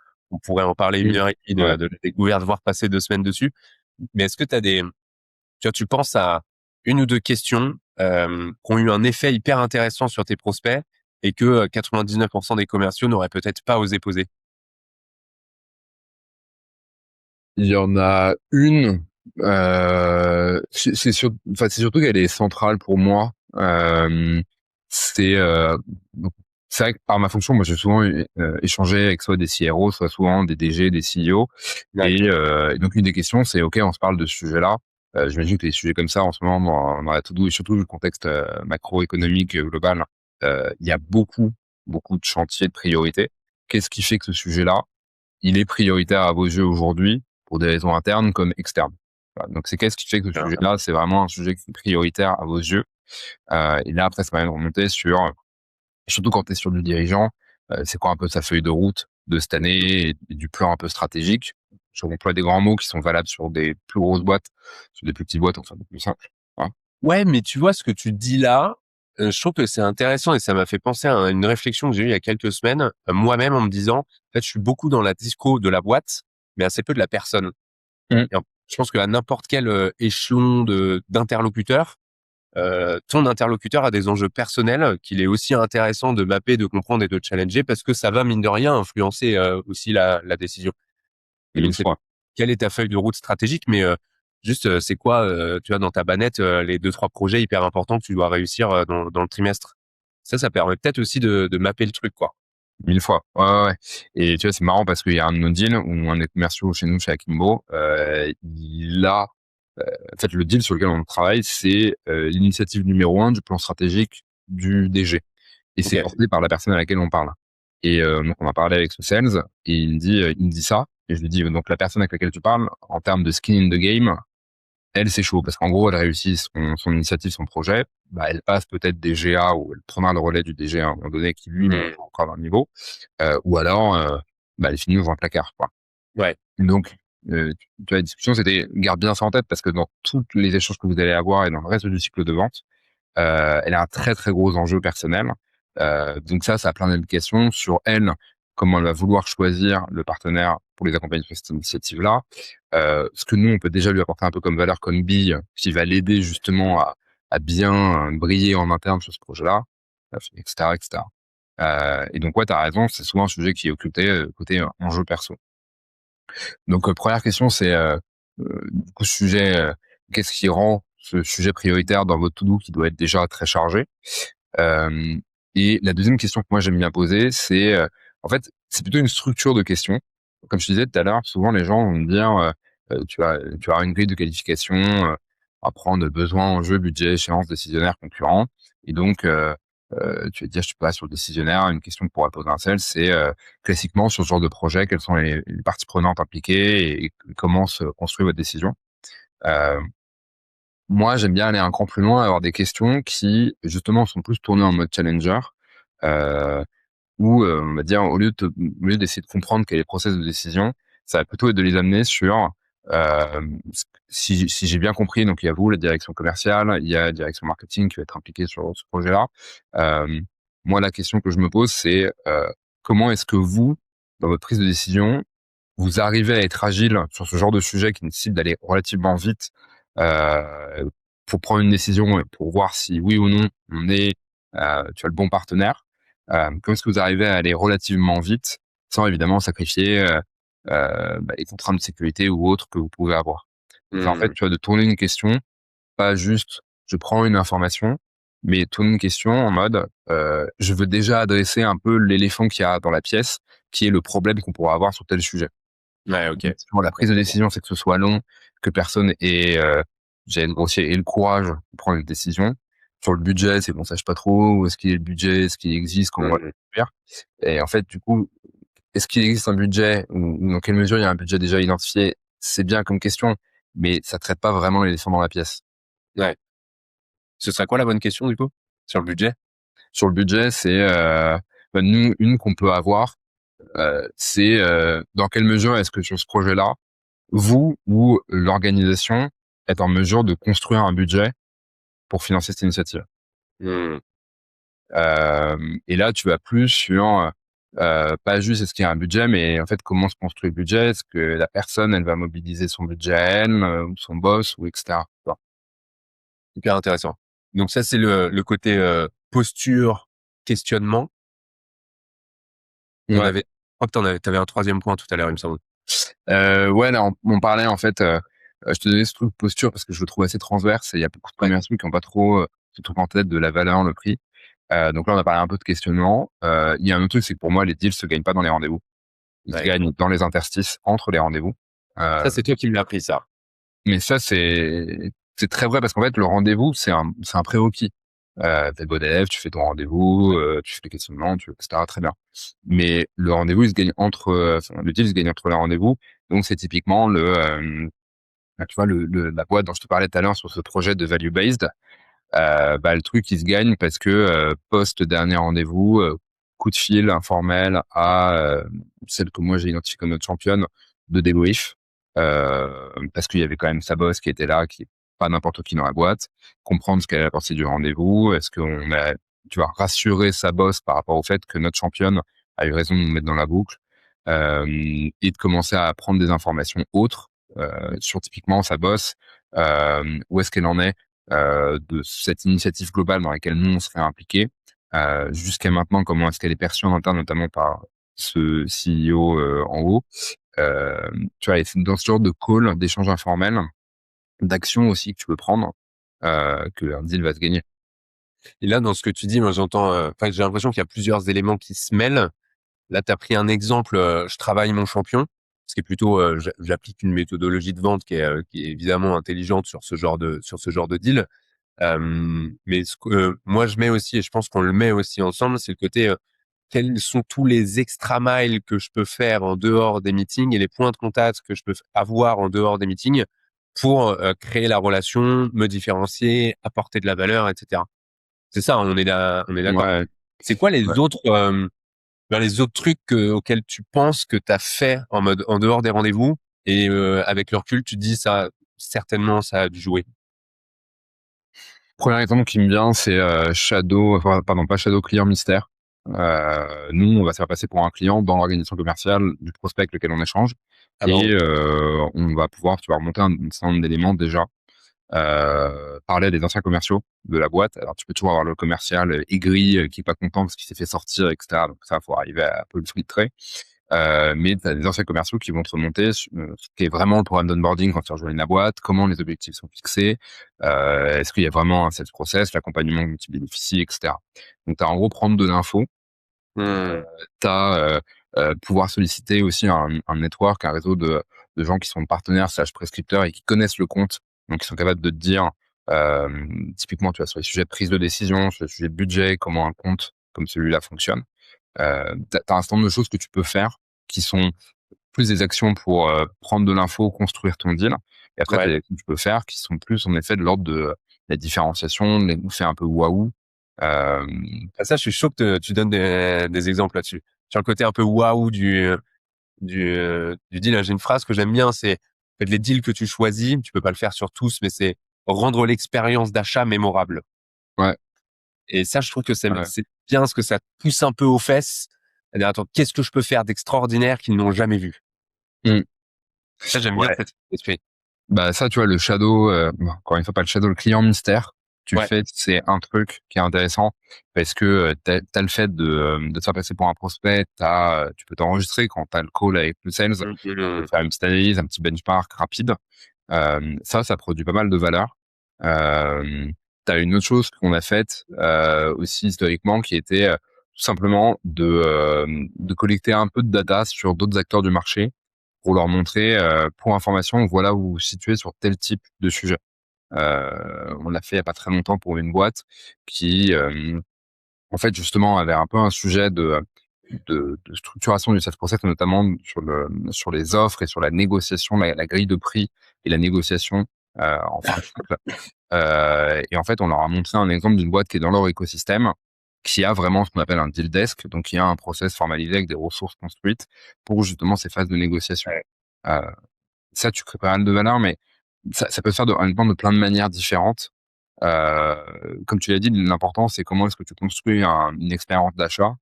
pourrait en parler une Oui. heure et demie Ouais. de la découverte, voire passer 2 semaines dessus. Mais est-ce que tu as tu vois, tu penses à une ou deux questions qui ont eu un effet hyper intéressant sur tes prospects et que 99% des commerciaux n'auraient peut-être pas osé poser? Il y en a une, c'est surtout qu'elle est centrale pour moi. C'est donc c'est vrai que par ma fonction, moi j'ai souvent échangé avec soit des CRO, soit souvent des DG, des CEO, Ouais. et donc une des questions c'est ok, on se parle de ce sujet-là. J'imagine que des sujets comme ça en ce moment dans la to-do et surtout le contexte macroéconomique global, il y a beaucoup de chantiers de priorité. Qu'est-ce qui fait que ce sujet-là il est prioritaire à vos yeux aujourd'hui pour des raisons internes comme externes? Voilà, donc c'est qu'est-ce qui fait que ce Alors, sujet-là, c'est vraiment un sujet qui est prioritaire à vos yeux? Et là, après, ça permet de remonter sur, surtout quand tu es sur du dirigeant, c'est quoi un peu sa feuille de route de cette année et du plan un peu stratégique? J'emploie des grands mots qui sont valables sur des plus grosses boîtes, sur des plus petites boîtes, enfin, plus simple. Voilà. ouais, mais tu vois ce que tu dis là, je trouve que c'est intéressant et ça m'a fait penser à une réflexion que j'ai eue il y a quelques semaines, moi-même en me disant, en fait, je suis beaucoup dans la disco de la boîte, mais assez peu de la personne. Mmh. Et je pense qu'à n'importe quel échelon d'interlocuteur, ton interlocuteur a des enjeux personnels qu'il est aussi intéressant de mapper, de comprendre et de challenger parce que ça va, mine de rien, influencer aussi la décision. Et donc, Mille c'est fois. quelle est ta feuille de route stratégique, mais juste, c'est quoi, tu vois, dans ta banette, les deux trois projets hyper importants que tu dois réussir dans le trimestre? Ça permet peut-être aussi de mapper le truc, quoi. Mille fois. Ouais, ouais, ouais. Et tu vois, c'est marrant parce qu'il y a un de nos deals où un des commerciaux chez nous, chez Akimbo, il a, en fait, le deal sur lequel on travaille, c'est l'initiative numéro un du plan stratégique du DG. Et c'est OK. porté par la personne à laquelle on parle. Et donc, on a parlé avec ce sales et il me dit ça. Et je lui dis, donc la personne avec laquelle tu parles, en termes de skin in the game, elle, c'est chaud parce qu'en gros, elle réussit son initiative, son projet. Bah, elle passe peut-être des GA ou elle prendra le relais du DG à un moment donné qui lui monte Mmh. encore d'un niveau, ou alors, bah, elle finit dans un placard, quoi. Ouais. Donc, tu vois, la discussion, c'était garde bien ça en tête parce que dans tous les échanges que vous allez avoir et dans le reste du cycle de vente, elle a un très, très gros enjeu personnel. Donc ça a plein d'implications sur elle, comment elle va vouloir choisir le partenaire pour les accompagner sur cette initiative-là. Ce que nous, on peut déjà lui apporter un peu comme valeur, comme bille, qui va l'aider justement à bien briller en interne sur ce projet-là, et cetera, et cetera. Et donc, ouais, tu as raison, c'est souvent un sujet qui est occulté, côté enjeu perso. Donc, première question, c'est, du coup, sujet, qu'est-ce qui rend ce sujet prioritaire dans votre to-do qui doit être déjà très chargé? Hem Et la deuxième question que moi j'aime bien poser, c'est, en fait, c'est plutôt une structure de questions. Comme je te disais tout à l'heure, souvent les gens vont me dire, tu as une grille de qualification, à prendre besoin, enjeu, budget, échéance, décisionnaire, concurrent et donc tu vas dire, je sais pas, sur le décisionnaire, une question que pourrait poser un sales, c'est, classiquement sur ce genre de projet, quelles sont les parties prenantes impliquées et comment se construit votre décision? Heu Moi, j'aime bien aller un cran plus loin, avoir des questions qui, justement, sont plus tournées en mode challenger, heu, où, on va dire, au lieu d'essayer de comprendre quel est le process de décision, ça va plutôt être de les amener sur, si j'ai bien compris, donc il y a vous, la direction commerciale, il y a la direction marketing qui va être impliquée sur ce projet-là. Hem, Moi, la question que je me pose, c'est, comment est-ce que vous, dans votre prise de décision, vous arrivez à être agile sur ce genre de sujet qui nécessite d'aller relativement vite, heu, pour prendre une décision et pour voir si oui ou non on est, tu as le bon partenaire. Comment est-ce que vous arrivez à aller relativement vite sans évidemment sacrifier, bah, les contraintes de sécurité ou autres que vous pouvez avoir? Et en fait, Mmh. tu vois, de tourner une question pas juste je prends une information, mais tourne une question en mode je veux déjà adresser un peu l'éléphant qu'il y a dans la pièce, qui est le problème qu'on pourra avoir sur tel sujet. Ouais, ok. Sur la prise de décision, c'est que ce soit long, que personne ait, j'allais être grossier, ait le courage de prendre une décision. Sur le budget, c'est qu'on sache pas trop où est-ce qu'il est le budget, est-ce qu'il existe, comment on va le faire. Et en fait, du coup, est-ce qu'il existe un budget ou dans quelle mesure il y a un budget déjà identifié? C'est bien comme question, mais ça traite pas vraiment l'éléphant dans la pièce. Ouais. Ce serait quoi la bonne question, du coup, sur le budget? Sur le budget, c'est nous une qu'on peut avoir, c'est dans quelle mesure est-ce que sur ce projet-là, vous ou l'organisation êtes en mesure de construire un budget pour financer cette initiative. Hmm. Et là, tu vas plus sur pas juste est-ce qu'il y a un budget, mais en fait comment se construit le budget, est-ce que la personne elle va mobiliser son budget à elle, ou son boss, ou etc. Tu vois. Hyper intéressant. Donc ça, c'est le côté posture, questionnement. On Ouais. avait, je crois que t'avais un troisième point tout à l'heure, il me semble. Ouais, là on parlait en fait, je te donnais ce truc posture parce que je le trouve assez transverse et il y a beaucoup de Ouais. commerciaux qui ont pas trop ce truc en tête de la valeur, le prix. Donc là on a parlé un peu de questionnement. Il y a un autre truc, c'est que pour moi les deals se gagnent pas dans les rendez-vous. Ils se Ouais. gagnent dans les interstices entre les rendez-vous. Ça, c'est toi qui me l'as appris, ça. Mais ça, c'est très vrai parce qu'en fait, le rendez-vous, c'est un prérequis. T'es bon élève, tu fais ton rendez-vous, tu fais les questionnements, etc. Très bien. Mais le rendez-vous, il se gagne entre, enfin, le deal, il se gagne entre les rendez-vous. Donc, c'est typiquement tu vois, la boîte dont je te parlais tout à l'heure sur ce projet de value based. Bah, le truc, il se gagne parce que post dernier rendez-vous, coup de fil informel à celle que moi j'ai identifiée comme notre championne de débrief, parce qu'il y avait quand même sa boss qui était là, qui est pas n'importe qui dans la boîte, comprendre ce qu'elle a apporté du rendez-vous, est-ce qu'on a, tu vois, rassurer sa boss par rapport au fait que notre championne a eu raison de nous mettre dans la boucle, et de commencer à prendre des informations autres sur typiquement sa boss, où est-ce qu'elle en est de cette initiative globale dans laquelle nous on serait impliqués, jusqu'à maintenant comment est-ce qu'elle est perçue en interne, notamment par ce CEO en haut. Tu vois, et c'est dans ce genre de call, d'échange informel, d'action aussi que tu peux prendre, que un deal va se gagner. Et là, dans ce que tu dis, moi, j'entends, enfin, j'ai l'impression qu'il y a plusieurs éléments qui se mêlent. Là, tu as pris un exemple, je travaille mon champion, ce qui est plutôt, j'applique une méthodologie de vente qui est évidemment intelligente sur ce genre de deal. Mais ce que moi je mets aussi, et je pense qu'on le met aussi ensemble, c'est le côté quels sont tous les extra miles que je peux faire en dehors des meetings et les points de contact que je peux avoir en dehors des meetings pour créer la relation, me différencier, apporter de la valeur, etc. C'est ça, on est d'accord. Ouais, C'est quoi ouais. les autres trucs auxquels tu penses que tu as fait en mode en dehors des rendez-vous et avec le recul, tu te dis ça certainement ça a dû jouer. Premier exemple qui me vient, c'est Shadow, enfin, pardon, pas Shadow, client mystère. Nous, on va se faire passer pour un client dans l'organisation commerciale du prospect avec lequel on échange. Ah Et bon. on va pouvoir, tu vas remonter un certain nombre d'éléments déjà. Parler à des anciens commerciaux de la boîte. Alors, tu peux toujours avoir le commercial aigri qui est pas content parce qu'il s'est fait sortir, etc. Donc ça, faut arriver à un peu le filtrer. Mais tu as des anciens commerciaux qui vont te remonter ce qui est vraiment le programme d'onboarding quand tu rejoins la boîte, comment les objectifs sont fixés, est-ce qu'il y a vraiment un sales process, l'accompagnement dont tu bénéficies, etc. Donc, tu as en gros prendre de l'info, Hmm. tu as pouvoir solliciter aussi un network, un réseau de gens qui sont partenaires slash prescripteurs et qui connaissent le compte, donc qui sont capables de te dire, typiquement, tu vois, sur les sujets de prise de décision, sur les sujets de budget, comment un compte comme celui-là fonctionne. T'as un certain nombre de choses que tu peux faire qui sont plus des actions pour prendre de l'info, construire ton deal. Et après, t'as Ouais. des actions que tu peux faire qui sont plus en effet de l'ordre de la différenciation, les faire un peu waouh. Euh, Ah, ça, je suis chaud que tu donnes des exemples là-dessus. Sur le côté un peu waouh du deal, hein, j'ai une phrase que j'aime bien, c'est en fait, les deals que tu choisis, tu peux pas le faire sur tous, mais c'est rendre l'expérience d'achat mémorable. ouais, Et ça, je trouve que ouais. c'est bien parce que ça pousse un peu aux fesses. C'est-à-dire, attends, qu'est-ce que je peux faire d'extraordinaire qu'ils n'ont jamais vu? Mm. Ça, j'aime bien Ouais. cet esprit. Bah ça, tu vois, le shadow, bon, encore une fois, pas le shadow, le client mystère, tu Ouais. fais, c'est un truc qui est intéressant parce que t'as le fait de te faire passer pour un prospect, tu peux t'enregistrer quand t'as le call avec le sales, tu peux Mhm. faire une petite analyse, un petit benchmark rapide. Ça produit pas mal de valeur. Tu as une autre chose qu'on a faite aussi historiquement qui était tout simplement de collecter un peu de data sur d'autres acteurs du marché pour leur montrer, pour information, voilà où vous vous situez sur tel type de sujet. On l'a fait il y a pas très longtemps pour une boîte qui, en fait, justement, avait un peu un sujet de structuration du sales process, notamment sur les offres et sur la négociation, la grille de prix et la négociation en fin de cycle. Et en fait, on leur a montré un exemple d'une boîte qui est dans leur écosystème, qui a vraiment ce qu'on appelle un deal desk, donc qui a un process formalisé avec des ressources construites pour justement ces phases de négociation. Ouais. Euh, Ça, tu crées pas mal de valeur, mais ça peut se faire honnêtement de plein de manières différentes. Comme tu l'as dit, l'important, c'est comment est-ce que tu construis une expérience d'achat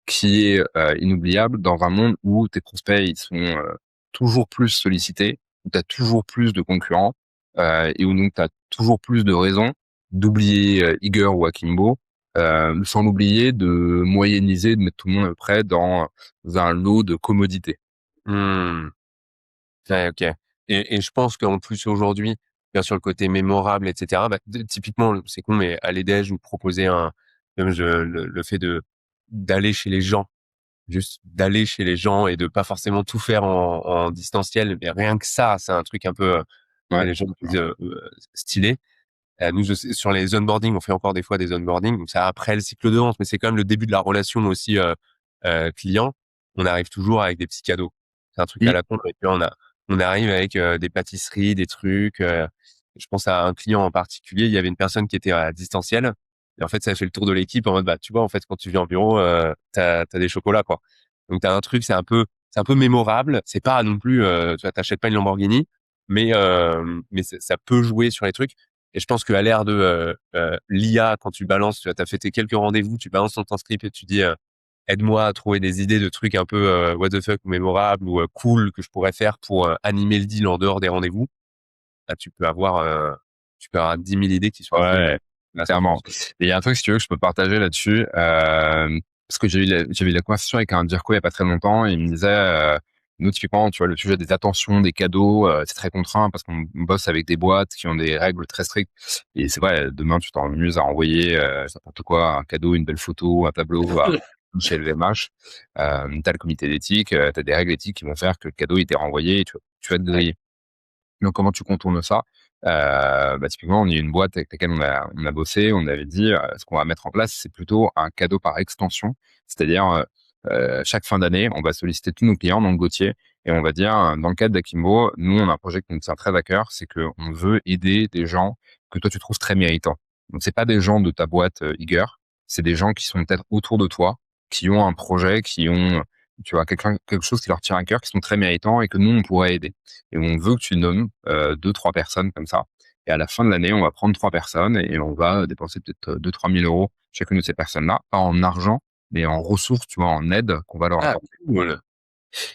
qui est inoubliable dans un monde où tes prospects ils sont toujours plus sollicités, où tu as toujours plus de concurrents et où donc tu as toujours plus de raisons d'oublier Eager ou Akimbo, sans oublier de moyenniser, de mettre tout le monde près dans un lot de commodités. Mmh. Ouais, OK. Et je pense qu'en plus aujourd'hui, bien sûr le côté mémorable et cetera, bah, typiquement, c'est con, mais à l'EDEJ, nous proposer même le fait d'aller chez les gens, juste d'aller chez les gens et de pas forcément tout faire en distanciel, mais rien que ça, c'est un truc un peu, Ouais. les gens disent, stylé. Nous, je sais, sur les onboarding, on fait encore des fois des onboarding, donc c'est après le cycle de vente, mais c'est quand même le début de la relation aussi, client. On arrive toujours avec des petits cadeaux. C'est un truc à Mmh. la con, et puis on arrive avec, des pâtisseries, des trucs, je pense à un client en particulier, il y avait une personne qui était à distanciel et en fait, ça a fait le tour de l'équipe en mode, bah, tu vois, en fait, quand tu viens au bureau, tu des chocolats, quoi. Donc tu as un truc, c'est un peu mémorable. C'est pas non plus, tu vois, tu pas une Lamborghini, mais ça peut jouer sur les trucs. Et je pense qu'à l'ère de l'IA, quand tu balances, tu as fait tes quelques rendez-vous, tu balances ton script et tu dis aide-moi à trouver des idées de trucs un peu what the fuck ou mémorables ou cool que je pourrais faire pour animer le deal en dehors des rendez-vous. Là, tu peux avoir 10 000 idées qui sont un peu Ouais, là, ça clairement. fonctionne. Et il y a un truc, si tu veux, que je peux partager là-dessus, parce que j'ai eu la conversation avec un Dirco il y a pas très longtemps, et il me disait, nous, typiquement, tu vois, le sujet des attentions, des cadeaux, c'est très contraint parce qu'on bosse avec des boîtes qui ont des règles très strictes. Et c'est vrai, demain, tu t'amuses à envoyer n'importe quoi, un cadeau, une belle photo, un tableau chez LVMH. T'as le comité d'éthique, t'as des règles éthiques qui vont faire que le cadeau, il t'est renvoyé et tu vas te Ouais. griller. Donc, comment tu contournes ça? Bah, typiquement, on est une boîte avec laquelle on a bossé. On avait dit, ce qu'on va mettre en place, c'est plutôt un cadeau par extension. C'est-à-dire, chaque fin d'année, on va solliciter tous nos clients, donc Gauthier, et on va dire, dans le cadre d'Akimbo, nous, on a un projet qui nous tient très à cœur, c'est qu'on veut aider des gens que toi, tu trouves très méritants. Donc, c'est pas des gens de ta boîte, Eager, c'est des gens qui sont peut-être autour de toi, qui ont un projet, qui ont, tu vois, quelque chose qui leur tient à cœur, qui sont très méritants et que nous, on pourrait aider. Et on veut que tu nommes 2-3 personnes comme ça. Et à la fin de l'année, on va prendre 3 personnes et on va dépenser peut-être 2 000 à 3 000 € chacune de ces personnes-là, pas en argent, mais en ressources, tu vois, en aide qu'on va leur Ah, apporter. cool.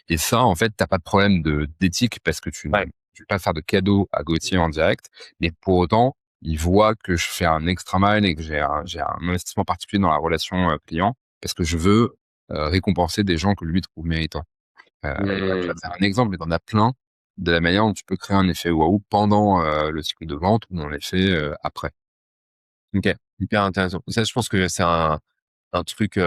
Et ça, en fait, t'as pas de problème d'éthique parce que Ouais. je vais pas faire de cadeau à Gauthier en direct, mais pour autant, il voit que je fais un extra mile et que j'ai un investissement particulier dans la relation client parce que je veux récompenser des gens que lui trouve méritants. Et là, tu vois, Mmh. c'est un exemple, mais tu en as plein de la manière dont tu peux créer un effet waouh pendant le cycle de vente ou dans l'effet après. OK, hyper intéressant. Ça, je pense que c'est un truc,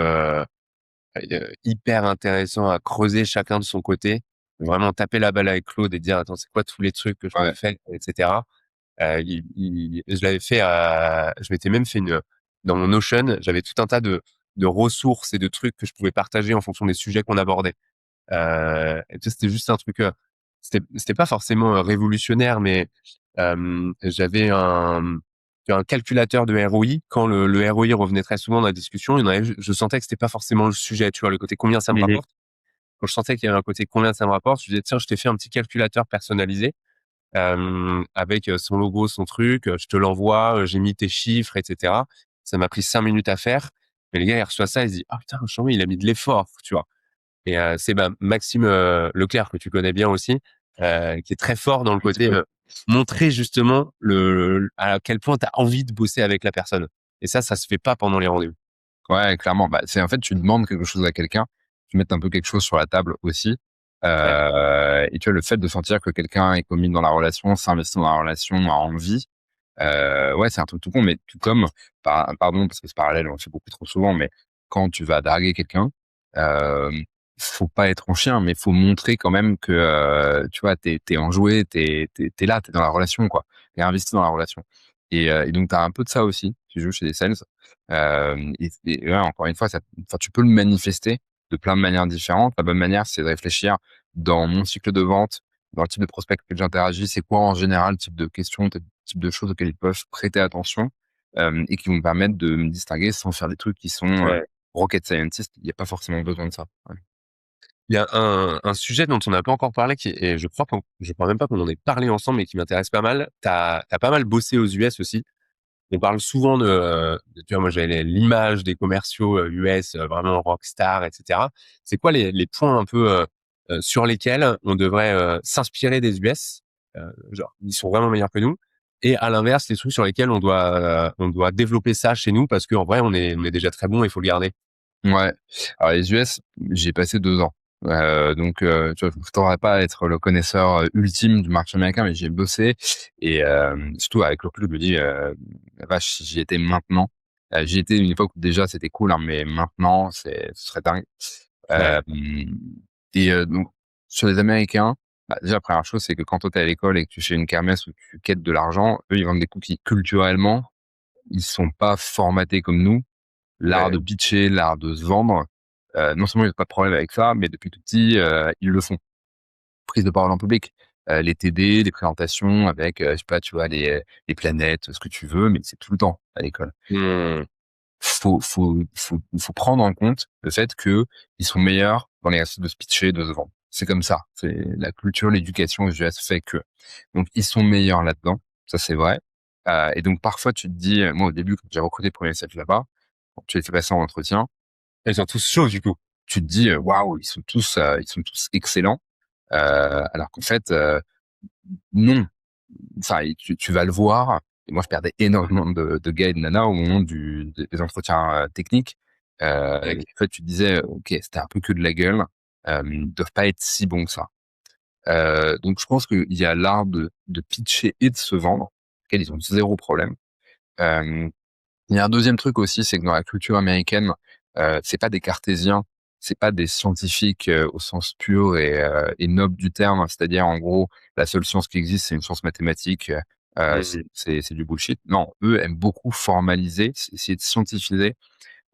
hyper intéressant à creuser chacun de son côté. Vraiment taper la balle avec Claude et dire: «Attends, c'est quoi tous les trucs que je peux Ouais, faire?» et cetera. Je l'avais fait je m'étais même fait dans mon Notion, j'avais tout un tas de ressources et de trucs que je pouvais partager en fonction des sujets qu'on abordait. Et tu sais, c'était juste un truc, c'était pas forcément, révolutionnaire, mais j'avais un calculateur de ROI. Quand le ROI revenait très souvent dans la discussion, il y en avait, je sentais que c'était pas forcément le sujet, tu vois? Le côté combien ça me Mmh. rapporte. Quand je sentais qu'il y avait un côté combien ça me rapporte, je disais: «Tiens, je t'ai fait un petit calculateur personnalisé, avec, son logo, son truc, je te l'envoie, j'ai mis tes chiffres et cetera». Ça m'a pris 5 minutes à faire, mais le gars, il reçoit ça, il se dit: «Ah putain, Jean-Mi, il a mis de l'effort», tu vois? Et c'est, bah, Maxime, Leclerc, que tu connais bien aussi, qui est très fort dans le Un petit côté, peu. montrer justement à quel point tu as envie de bosser avec la personne. Et ça se fait pas pendant les rendez-vous. Ouais, clairement. Bah, c'est en fait, tu demandes quelque chose à quelqu'un, tu mets un peu quelque chose sur la table aussi. Ouais. Et tu vois, le fait de sentir que quelqu'un est commis dans la relation, s'investit dans la relation, a envie, Ouais, c'est un truc tout con, mais tout comme, pardon, parce que ce parallèle, on le fait beaucoup trop souvent, mais quand tu vas draguer quelqu'un, euh, faut pas être en chien, mais faut montrer quand même que, tu vois, t'es enjoué, t'es là, t'es dans la relation, quoi. T'es investi dans la relation. Et donc, t'as un peu de ça aussi. Tu joues chez les sales. Et ouais, encore une fois, enfin, tu peux le manifester de plein de manières différentes. La bonne manière, c'est de réfléchir dans mon cycle de vente, dans le type de prospect que j'interagis, c'est quoi en général le type de questions, le type de choses auxquelles ils peuvent prêter attention, et qui vont me permettre de me distinguer sans faire des trucs qui sont Ouais. rocket scientist. Il n'y a pas forcément besoin de ça. Ouais. Il y a un sujet dont on n'a pas encore parlé et je crois même pas qu'on en ait parlé ensemble, mais qui m'intéresse pas mal. T'as pas mal bossé aux US aussi. On parle souvent tu vois, moi j'avais l'image des commerciaux US, vraiment rockstar, etc. C'est quoi les points un peu sur lesquels on devrait s'inspirer des US, genre ils sont vraiment meilleurs que nous, et à l'inverse les trucs sur lesquels on doit développer ça chez nous parce qu'en vrai on est déjà très bon, il faut le garder. Ouais. Alors les US, j'ai passé 2 ans. Donc, tu vois, je m'attendrais pas à être le connaisseur ultime du marché américain, mais j'ai bossé et surtout avec le club, je me dis, la vache, si j'y étais maintenant. J'y étais une époque où déjà c'était cool, hein, mais maintenant, ce serait dingue. Ouais. Euh, donc, sur les Américains, bah, déjà, la première chose, c'est que quand toi, t'es à l'école et que tu fais une kermesse où tu quêtes de l'argent, eux, ils vendent des cookies. Culturellement, ils sont pas formatés comme nous. L'art Ouais. de pitcher, l'art de se vendre, non seulement ils ont pas de problème avec ça, mais depuis tout petit, ils le font. Prise de parole en public, les TD, les présentations avec, je sais pas, tu vois, les planètes, ce que tu veux, mais c'est tout le temps à l'école. Hmm. Faut prendre en compte le fait que ils sont meilleurs dans l'exercice de se pitcher, de se vendre. C'est comme ça. C'est la culture, l'éducation aux US fait que. Donc ils sont meilleurs là-dedans. Ça, c'est vrai. Et donc parfois tu te dis, moi au début quand j'ai recruté le premier chef là-bas, quand tu les fais passer en entretien, Ils sont tous chauds du coup. tu te dis, waouh, ils sont tous excellents. Alors qu'en fait, non. Enfin, tu vas le voir. Et moi, je perdais énormément de gars et de nanas au moment des entretiens techniques. Ok. En fait, tu te disais, ok, c'était un peu que de la gueule. Ils doivent pas être si bons que ça. Donc, je pense qu'il y a l'art de pitcher et de se vendre, auquel ils ont zéro problème. Euh, il y a un deuxième truc aussi, c'est que dans la culture américaine, c'est pas des cartésiens, c'est pas des scientifiques au sens pur et noble du terme. C'est-à-dire, en gros, la seule science qui existe, c'est une science mathématique. Hmm. C'est du bullshit. Non, eux aiment beaucoup formaliser, essayer de scientifiser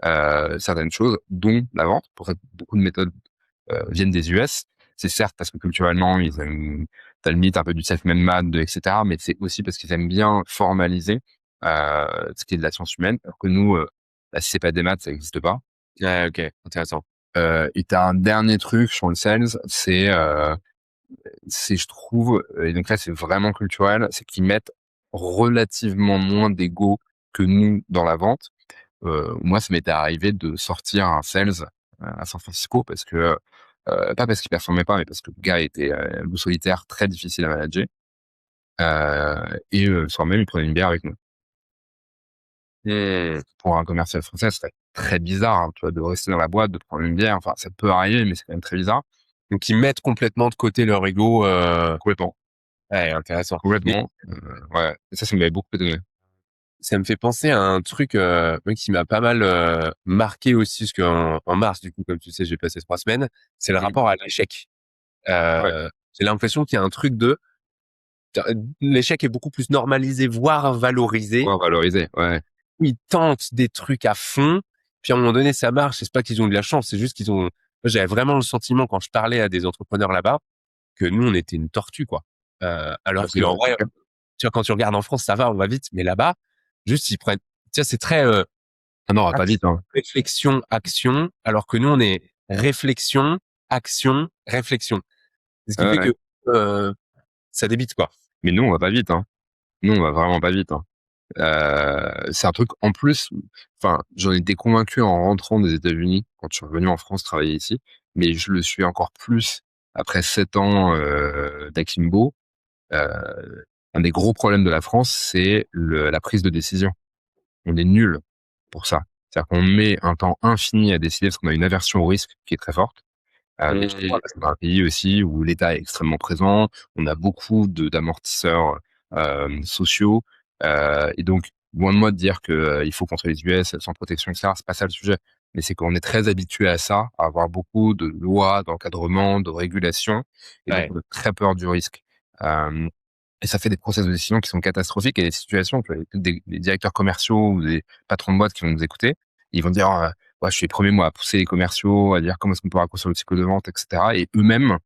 certaines choses, dont la vente. Pour ça, beaucoup de méthodes viennent des US. C'est certes parce que culturellement, ils aiment, t'as le mythe un peu du self-made man, etc. Mais c'est aussi parce qu'ils aiment bien formaliser ce qui est de la science humaine. Alors que nous, bah, si c'est pas des maths, ça n'existe pas. Ouais, ok, intéressant. Et t'as un dernier truc sur le sales, c'est je trouve, et donc là c'est vraiment culturel, c'est qu'ils mettent relativement moins d'ego que nous dans la vente. Moi, ça m'était arrivé de sortir un sales à San Francisco parce que, pas parce qu'il performait pas, mais parce que le gars était loup solitaire, très difficile à manager. Et le soir même, il prenait une bière avec nous. Hmm. Pour un commercial français, c'est très bizarre, hein, tu vois, de rester dans la boîte, de prendre une bière. Enfin, ça peut arriver, mais c'est quand même très bizarre. Donc ils mettent complètement de côté leur ego. Complètement, Ouais, intéressant. Mais complètement. Ouais, et ça m'avait beaucoup étonné. ça me fait penser à un truc moi, qui m'a pas mal marqué aussi, parce en mars, du coup, comme tu sais, j'ai passé 3 semaines. C'est le Mmh. rapport à l'échec. Ouais, J'ai l'impression qu'il y a un truc de l'échec est beaucoup plus normalisé, voire valorisé. pouvoir valoriser, ouais. Ils tentent des trucs à fond, puis à un moment donné, ça marche. C'est pas qu'ils ont de la chance, c'est juste qu'ils ont. Moi, j'avais vraiment le sentiment quand je parlais à des entrepreneurs là-bas que nous, on était une tortue, quoi. Bah, Alors c'est qu'en vrai, OK. tu vois, quand tu regardes en France, ça va, on va vite, mais là-bas, juste ils prennent. Tu vois, c'est très Ah non, on va pas action, vite, hein. réflexion, action, alors que nous, on est réflexion, action, réflexion. Ce Ouais, qui fait ouais. que ça débite, quoi. Mais nous, on va pas vite, hein. Nous, on va vraiment pas vite, hein. C'est un truc en plus, enfin, j'en étais convaincu en rentrant des États-Unis quand je suis revenu en France travailler ici, mais je le suis encore plus après 7 ans d'Akimbo. Un des gros problèmes de la France, c'est la prise de décision. On est nul pour ça. C'est-à-dire qu'on met un temps infini à décider parce qu'on a une aversion au risque qui est très forte. Mais je Hum, crois parce qu'on a un pays aussi où l'État est extrêmement présent. On a beaucoup d'amortisseurs sociaux. Et donc, loin de moi de dire que il faut contre les US sans protection, etc. C'est pas ça le sujet. Mais c'est qu'on est très habitué à ça, à avoir beaucoup de lois, d'encadrement, de régulation, et donc Ouais, on a très peur du risque. Euh, et ça fait des process de décision qui sont catastrophiques et des situations, tu vois, des directeurs commerciaux ou des patrons de boîte qui vont nous écouter, ils vont dire, ouais, je suis les premiers, moi, à pousser les commerciaux, à dire comment est-ce qu'on peut raccourcir le cycle de vente, etc. Et eux-mêmes,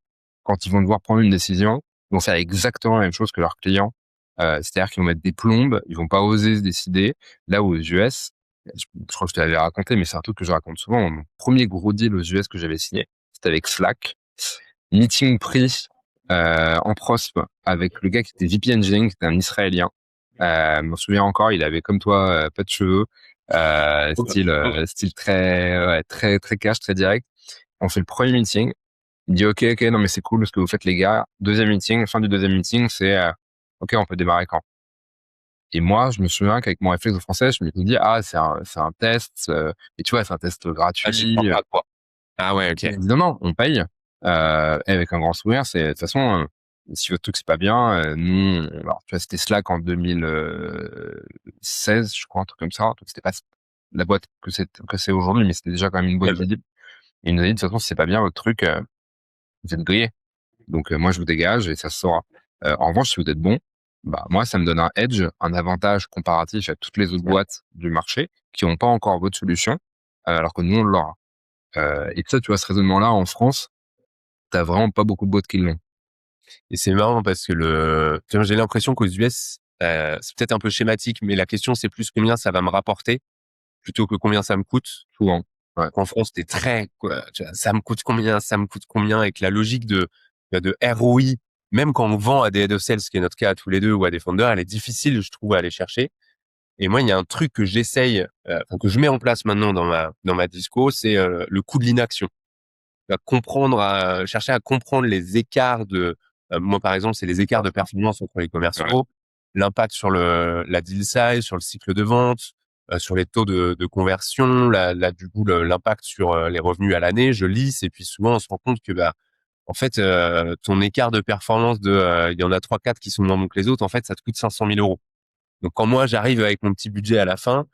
quand ils vont devoir prendre une décision, ils vont faire exactement la même chose que leurs clients. C'est-à-dire qu'ils vont mettre des plombes, ils vont pas oser se décider. Là où aux US, je crois que je te l'avais raconté, mais c'est un truc que je raconte souvent. Mon premier gros deal aux US que j'avais signé, c'était avec Slack. Meeting pris en prospe avec le gars qui était VP Engineering, qui était un Israélien. Je m'en souviens encore, il avait comme toi pas de cheveux, style très ouais, très très cash, très direct. On fait le premier meeting. Il dit ok, non mais c'est cool ce que vous faites les gars. Deuxième meeting, fin du deuxième meeting, c'est ok, on peut démarrer quand. Et moi, je me souviens qu'avec mon réflexe de français, je me suis dit ah c'est un test, et tu vois c'est un test ah, j'y crois gratuit. pas, quoi. Ah ouais, ok. Il a dit non, on paye. Et avec un grand sourire, c'est de toute façon, si votre truc c'est pas bien, nous, alors tu vois, c'était Slack en 2016, je crois, un truc comme ça. Donc c'était pas la boîte que c'est aujourd'hui, mais c'était déjà quand même une boîte Ouais, bah, visible. Et il nous a dit de toute façon, si c'est pas bien votre truc, vous êtes grillé. Donc moi je vous dégage et ça se saura. En revanche, si vous êtes bon, bah moi ça me donne un edge, un avantage comparatif à toutes les autres ouais. boîtes du marché qui n'ont pas encore votre solution, alors que nous on l'aura. Et ça, tu vois, ce raisonnement-là en France, t'as vraiment pas beaucoup de boîtes qui l'ont. Et c'est marrant parce que tu vois, j'ai l'impression qu'aux US, c'est peut-être un peu schématique, mais la question c'est plus combien ça va me rapporter plutôt que combien ça me coûte. Souvent. Ouais. En France, t'es très, quoi, tu vois, ça me coûte combien, avec la logique de ROI, même quand on vend à des head of sales, ce qui est notre cas à tous les deux, ou à des founders, elle est difficile, je trouve, à aller chercher. Et moi, il y a un truc que j'essaye, que je mets en place maintenant dans ma disco, c'est le coût de l'inaction. Comprendre, chercher à comprendre les écarts moi par exemple, c'est les écarts de performance entre les Ouais. commerciaux, l'impact sur la deal size, sur le cycle de vente, sur les taux de conversion, du coup l'impact sur les revenus à l'année. Je lisse et puis souvent on se rend compte que en fait ton écart de performance il y en a trois quatre qui sont moins bons que les autres, en fait ça te coûte 500 000 euros. Donc quand moi j'arrive avec mon petit budget à la fin,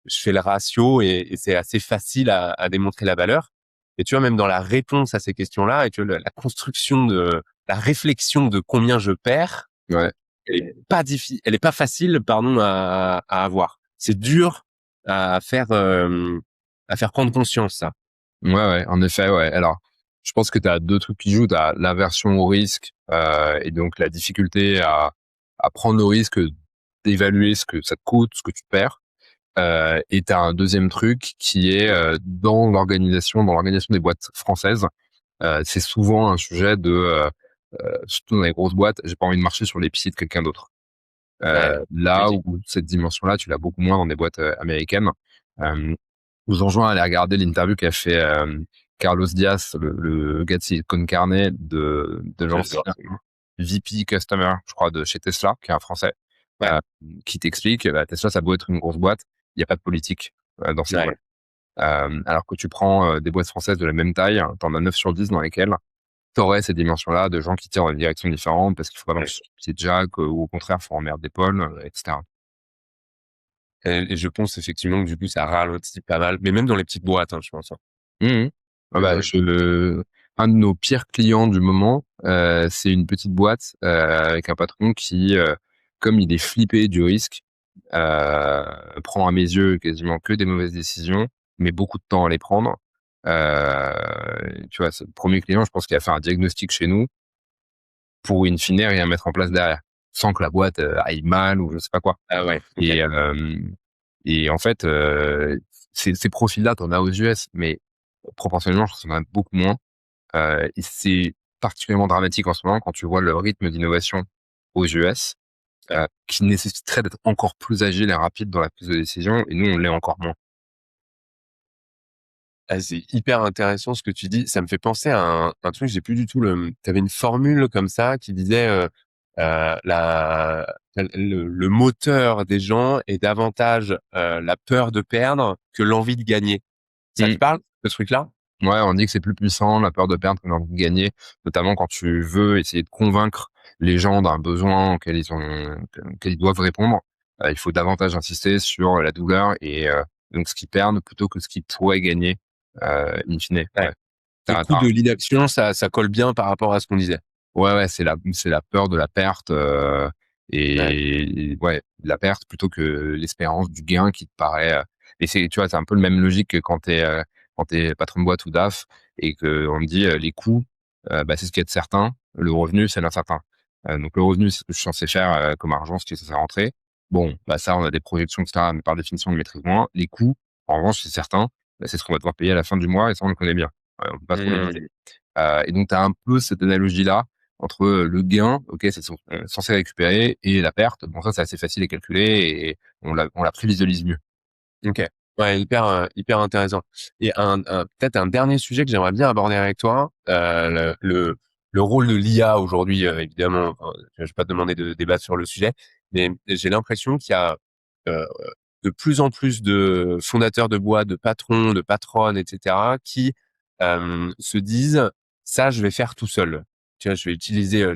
je fais le ratio et c'est assez facile à démontrer la valeur. Et tu vois, même dans la réponse à ces questions-là, et tu vois, la construction la réflexion de combien je perds, Ouais. elle est pas facile, pardon, à avoir. C'est dur à faire, à faire prendre conscience, ça. Ouais, en effet, ouais. Alors, je pense que tu as deux trucs qui jouent. Tu as l'aversion au risque, et donc la difficulté à prendre le risque d'évaluer ce que ça te coûte, ce que tu perds. Et tu as un deuxième truc qui est dans l'organisation des boîtes françaises. C'est souvent un sujet surtout dans les grosses boîtes, j'ai pas envie de marcher sur les pieds de quelqu'un d'autre. Ouais. Là Ok. où cette dimension-là, tu l'as beaucoup moins dans des boîtes américaines. Je vous enjoins à aller regarder l'interview qu'a fait Carlos Diaz, le gars de Silicon Carnet, de l'ancien J'adore. VP Customer, je crois, de chez Tesla, qui est un Français, Ouais. euh, qui t'explique, bah, Tesla, ça a beau être une grosse boîte, il n'y a pas de politique dans cette Ouais. boîte. Alors que tu prends des boîtes françaises de la même taille, t'en as 9 sur 10 dans lesquelles t'aurais ces dimensions-là de gens qui tirent dans une direction différente parce qu'il faut pas Ouais. lancer pied de Jack, ou au contraire, faut emmerder d'épaule, etc. Et je pense effectivement que du coup, ça ralentit pas mal, mais même dans les petites boîtes, hein, je pense. Hein. Mhm. Ah bah, Ouais. un de nos pires clients du moment, c'est une petite boîte avec un patron qui, comme il est flippé du risque, prend à mes yeux quasiment que des mauvaises décisions, mais beaucoup de temps à les prendre. Tu vois, c'est le premier client, je pense qu'il a fait un diagnostic chez nous pour in fine rien mettre en place derrière, sans que la boîte aille mal ou je sais pas quoi. Ah ouais. Ok. Et, euh, et en fait, ces profils-là, t'en as aux US, mais proportionnellement, je pense qu'on en a beaucoup moins. Et c'est particulièrement dramatique en ce moment quand tu vois le rythme d'innovation aux US, Ouais. qui nécessiterait d'être encore plus agile et rapide dans la prise de décision, et nous, on l'est encore moins. Ah, c'est hyper intéressant ce que tu dis. Ça me fait penser à un truc, j'ai plus du tout tu avais une formule comme ça qui disait le moteur des gens est davantage la peur de perdre que l'envie de gagner. Ça te Mm. parle, ce truc-là? Ouais, on dit que c'est plus puissant, la peur de perdre que l'envie de gagner, notamment quand tu veux essayer de convaincre les gens d'un besoin auquel ils doivent répondre. il faut davantage insister sur la douleur et donc ce qu'ils perdent plutôt que ce qu'ils pourraient gagner in fine. Ouais. Ouais. Le T'as, coût t'as de l'inaction, ça colle bien par rapport à ce qu'on disait. Ouais, c'est la peur de la perte Ouais. et ouais, de la perte plutôt que l'espérance du gain qui te paraît. Et c'est, tu vois, c'est un peu le même logique que quand t'es patron de boîte ou DAF et que on te dit les coûts, bah, c'est ce qui est certain, le revenu c'est l'incertain. Donc le revenu c'est ce que je suis censé faire comme argent, ce qui est censé rentrer. Bon, bah ça on a des projections etc. Mais par définition on le maîtrise moins. Les coûts, en revanche c'est certain, bah, c'est ce qu'on va devoir payer à la fin du mois et ça on le connaît bien. Ouais, on peut pas trop l'éviter. Mmh. Et donc tu as un peu cette analogie là entre le gain, ok, c'est censé récupérer, et la perte. Bon, ça, c'est assez facile à calculer et on la prévisualise mieux. OK. Ouais, hyper intéressant. Et peut-être un dernier sujet que j'aimerais bien aborder avec toi, le rôle de l'IA aujourd'hui, évidemment, enfin, je vais pas te demander de débattre sur le sujet, mais j'ai l'impression qu'il y a euh, de plus en plus de fondateurs de boîtes, de patrons, de patronnes, etc., qui se disent ça, je vais faire tout seul. Tu vois, je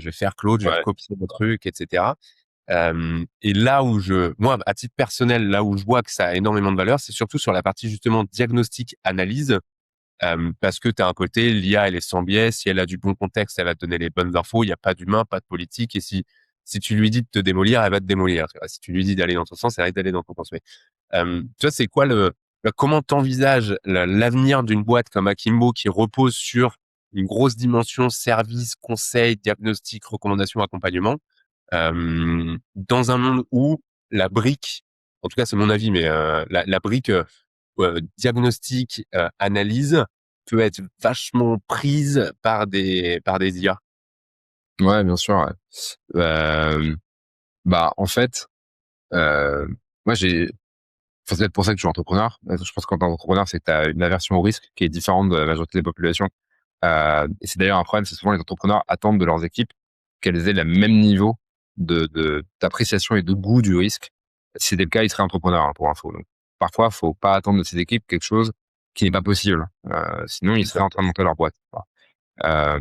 vais faire Claude, je vais Ouais. recopier mon truc, etc. Et là où moi, à titre personnel, là où je vois que ça a énormément de valeur, c'est surtout sur la partie justement diagnostic analyse, parce que tu as un côté, l'IA, elle est sans biais, si elle a du bon contexte, elle va te donner les bonnes infos, il n'y a pas d'humain, pas de politique, et si tu lui dis de te démolir, elle va te démolir. Si tu lui dis d'aller dans ton sens, elle va d'aller dans ton sens. Mais tu vois, c'est quoi comment t'envisages l'avenir d'une boîte comme Akimbo qui repose sur une grosse dimension service, conseil, diagnostic, recommandation, accompagnement, dans un monde où la brique, en tout cas c'est mon avis, mais la brique diagnostic, analyse peut être vachement prise par des IA. Ouais, bien sûr. Ouais. Bah, en fait, euh, moi, enfin, c'est peut-être pour ça que je suis entrepreneur. Je pense qu'en tant qu'entrepreneur, c'est que tu as une aversion au risque qui est différente de la majorité des populations. Et c'est d'ailleurs un problème, c'est souvent les entrepreneurs attendent de leurs équipes qu'elles aient le même niveau d'appréciation et de goût du risque. Si c'était le cas, ils seraient entrepreneurs, hein, pour info. Donc, parfois, faut pas attendre de ces équipes quelque chose qui n'est pas possible. Sinon, ils C'est seraient ça. en train de monter leur boîte. Voilà.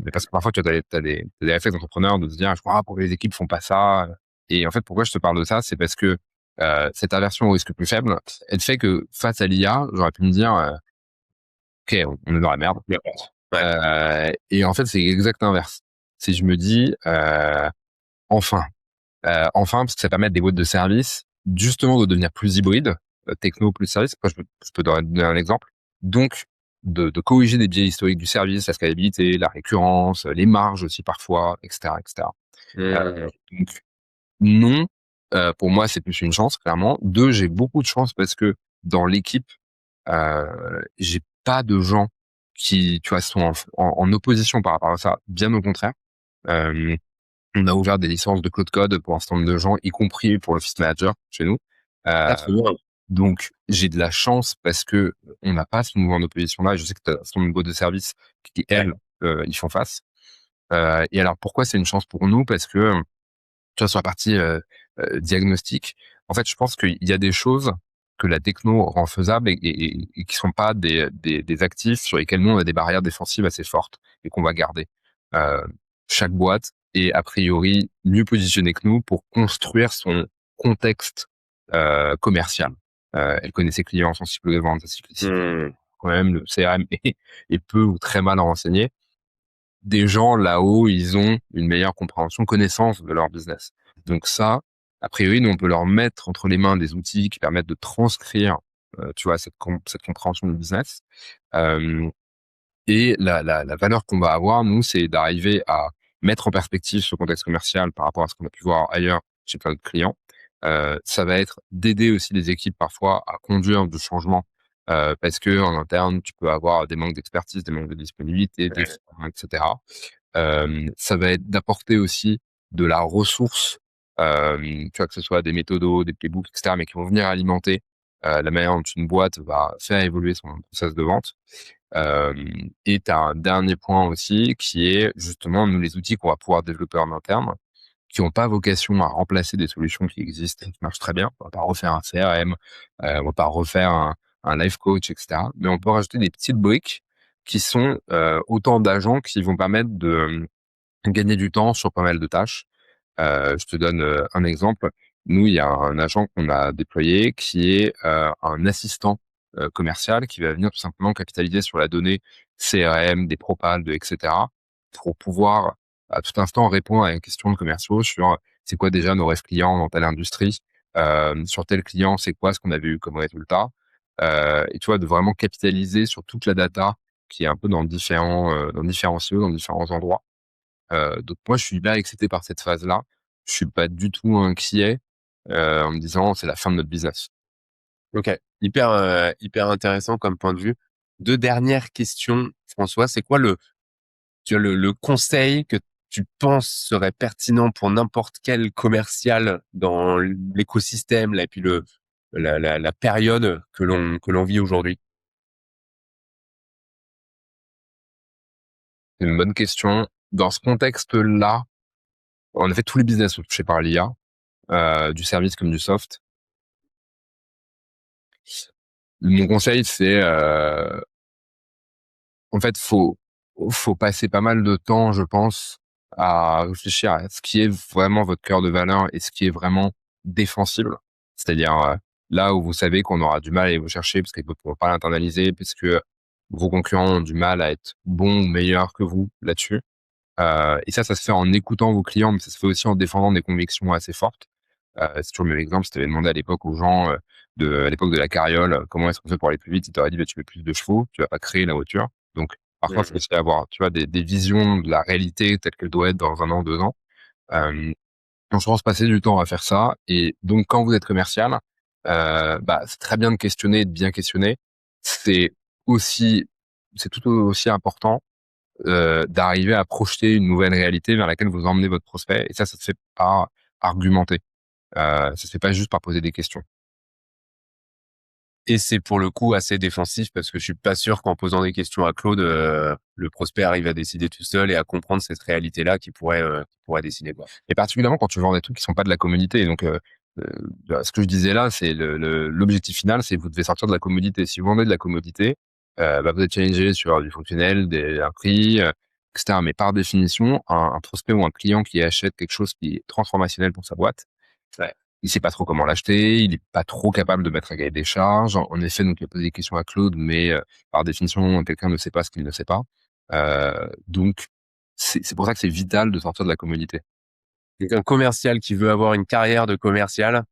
Mais parce que parfois, tu as des réflexes d'entrepreneurs de se dire, je crois, pourquoi les équipes font pas ça? Et en fait, pourquoi je te parle de ça? C'est parce que cette aversion au risque plus faible, elle fait que face à l'IA, j'aurais pu me dire, OK, on est dans la merde. Mais ouais. Et en fait, c'est exact l'inverse. Si je me dis, enfin, enfin, parce que ça permet à des boîtes de services, justement, de devenir plus hybrides, techno plus service. Après, je peux donner un exemple. Donc, de corriger des biais historiques du service, la scalabilité, la récurrence, les marges aussi parfois, etc., etc. Mmh. Donc, non, pour moi, c'est plus une chance, clairement. Deux, j'ai beaucoup de chance parce que dans l'équipe, j'ai pas de gens qui, tu vois, sont en opposition par rapport à ça. Bien au contraire. Euh, on a ouvert des licences de Code pour un certain nombre de gens, y compris pour l'office manager chez nous. Ah, Euh, trop bien. donc, j'ai de la chance parce que on n'a pas ce mouvement d'opposition-là. Je sais que tu as un certain nombre de services qui, Ouais. elles, y font face. Et alors, pourquoi c'est une chance pour nous? Parce que, tu vois, sur la partie diagnostic, en fait, je pense qu'il y a des choses que la techno rend faisables et qui sont pas des actifs sur lesquels nous, on a des barrières défensives assez fortes et qu'on va garder. Euh, Chaque boîte est a priori mieux positionnée que nous pour construire son contexte commercial. Elle connaît ses clients, son cycle de vente, sa cyclicité. Mmh. Quand même, le CRM est peu ou très mal renseigné. Des gens là-haut, ils ont une meilleure compréhension, connaissance de leur business. Donc ça, a priori, nous, on peut leur mettre entre les mains des outils qui permettent de transcrire, tu vois, cette compréhension du business. Euh, et la valeur qu'on va avoir, nous, c'est d'arriver à mettre en perspective ce contexte commercial par rapport à ce qu'on a pu voir ailleurs chez plein de clients. Ça va être d'aider aussi les équipes parfois à conduire du changement parce que en interne, tu peux avoir des manques d'expertise, des manques de disponibilité, des Ouais. freins, etc. Ça va être d'apporter aussi de la ressource, tu vois, que ce soit des méthodos, des playbooks, etc., mais qui vont venir alimenter la manière dont une boîte va faire évoluer son process de vente. Et tu as un dernier point aussi qui est justement nous les outils qu'on va pouvoir développer en interne, qui n'ont pas vocation à remplacer des solutions qui existent et qui marchent très bien. On va pas refaire un CRM, on va pas refaire un life coach, etc. Mais on peut rajouter des petites briques qui sont autant d'agents qui vont permettre de gagner du temps sur pas mal de tâches. Je te donne un exemple. Nous, il y a un agent qu'on a déployé qui est un assistant commercial qui va venir tout simplement capitaliser sur la donnée CRM, des propals, etc. pour pouvoir à tout instant répondre à une question de commerciaux sur c'est quoi déjà nos rêves clients dans telle industrie, sur tel client, c'est quoi ce qu'on avait eu comme résultat. Et tu vois, de vraiment capitaliser sur toute la data qui est un peu dans différents silos, dans différents endroits. Donc moi, je suis hyper excité par cette phase-là. Je suis pas du tout inquiet en me disant: «C'est la fin de notre business». Ok, hyper intéressant comme point de vue. Deux dernières questions, François. C'est quoi le conseil que tu penses serait pertinent pour n'importe quel commercial dans l'écosystème là, et puis la période que l'on vit aujourd'hui? C'est une bonne question. Dans ce contexte-là, en effet, tous les business sont touchés par l'IA, du service comme du soft. Mon conseil, c'est, en fait, faut passer pas mal de temps, je pense, à réfléchir à ce qui est vraiment votre cœur de valeur et ce qui est vraiment défensible. C'est-à-dire, là où vous savez qu'on aura du mal à aller vous chercher parce qu'ils ne pourront pas l'internaliser, puisque vos concurrents ont du mal à être bons ou meilleurs que vous là-dessus. Et ça se fait en écoutant vos clients, mais ça se fait aussi en défendant des convictions assez fortes. C'est toujours le même exemple. Si tu avais demandé à l'époque aux gens, à l'époque de la carriole, comment est-ce qu'on fait pour aller plus vite? Ils t'auraient dit: «Bah, tu mets plus de chevaux, tu vas pas créer la voiture». Donc parfois, faut Mhm. aussi avoir, tu vois, des visions de la réalité telle qu'elle doit être dans 1 an, 2 ans. Hem, donc je pense passer du temps à faire ça et donc quand vous êtes commercial, bah, c'est très bien de questionner et de bien questionner. C'est aussi c'est tout aussi important d'arriver à projeter une nouvelle réalité vers laquelle vous emmenez votre prospect et ça se fait par argumenter. Ça se fait pas juste par poser des questions. Et c'est pour le coup assez défensif parce que je suis pas sûr qu'en posant des questions à Claude, le prospect arrive à décider tout seul et à comprendre cette réalité-là qui pourrait décider quoi. Et particulièrement quand tu vends des trucs qui sont pas de la commodité. Donc, ce que je disais là, c'est l'objectif final, c'est que vous devez sortir de la commodité. Si vous vendez de la commodité, bah, vous êtes challengé sur du fonctionnel, un prix, et cetera. Mais par définition, un prospect ou un client qui achète quelque chose qui est transformationnel pour sa boîte, Ouais. il sait pas trop comment l'acheter, il est pas trop capable de mettre un cahier des charges. En effet, donc il a posé des questions à Claude, mais par définition, quelqu'un ne sait pas ce qu'il ne sait pas. Donc c'est pour ça que c'est vital de sortir de la commodité. Donc un commercial qui veut avoir une carrière de commercial,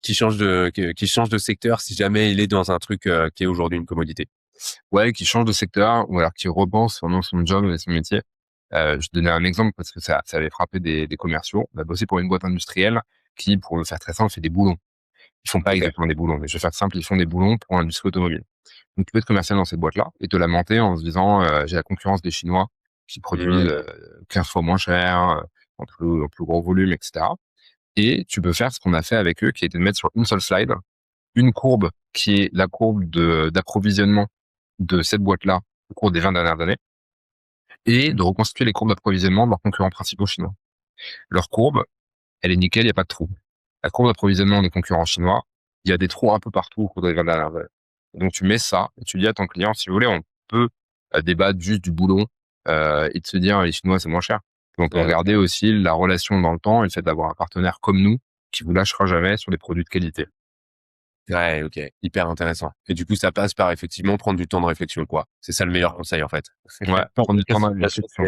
qui change de secteur si jamais il est dans un truc qui est aujourd'hui une commodité. Ouais, qui change de secteur ou alors qui repense vraiment son job et son métier. Je donnais un exemple parce que ça avait frappé des commerciaux. On a bossé pour une boîte industrielle qui, pour le faire très simple, fait des boulons. Ils font pas Ok. exactement des boulons, mais je vais faire simple, ils font des boulons pour l'industrie automobile. Donc tu peux être commercial dans cette boîte-là et te lamenter en se disant, j'ai la concurrence des Chinois qui produisent, Mmh. 15 fois moins cher, en plus gros volume et cetera. Et tu peux faire ce qu'on a fait avec eux, qui était de mettre sur une seule slide, une courbe qui est la courbe d'approvisionnement de cette boîte-là au cours des 20 dernières années et de reconstituer les courbes d'approvisionnement de leurs concurrents principaux chinois. Leur courbe, elle est nickel, il y a pas de trou. La courbe d'approvisionnement des concurrents chinois, il y a des trous un peu partout au cours des 20 dernières années. Donc tu mets ça et tu dis à ton client, si vous voulez, on peut débattre juste du boulon et de se dire les Chinois c'est moins cher. Mais on peut Ouais, regarder aussi la relation dans le temps et le fait d'avoir un partenaire comme nous qui vous lâchera jamais sur des produits de qualité. ouais, ok, hyper intéressant. Et du coup, ça passe par effectivement prendre du temps de réflexion, quoi. C'est ça le meilleur conseil, en fait. Ouais, prendre du temps de réflexion.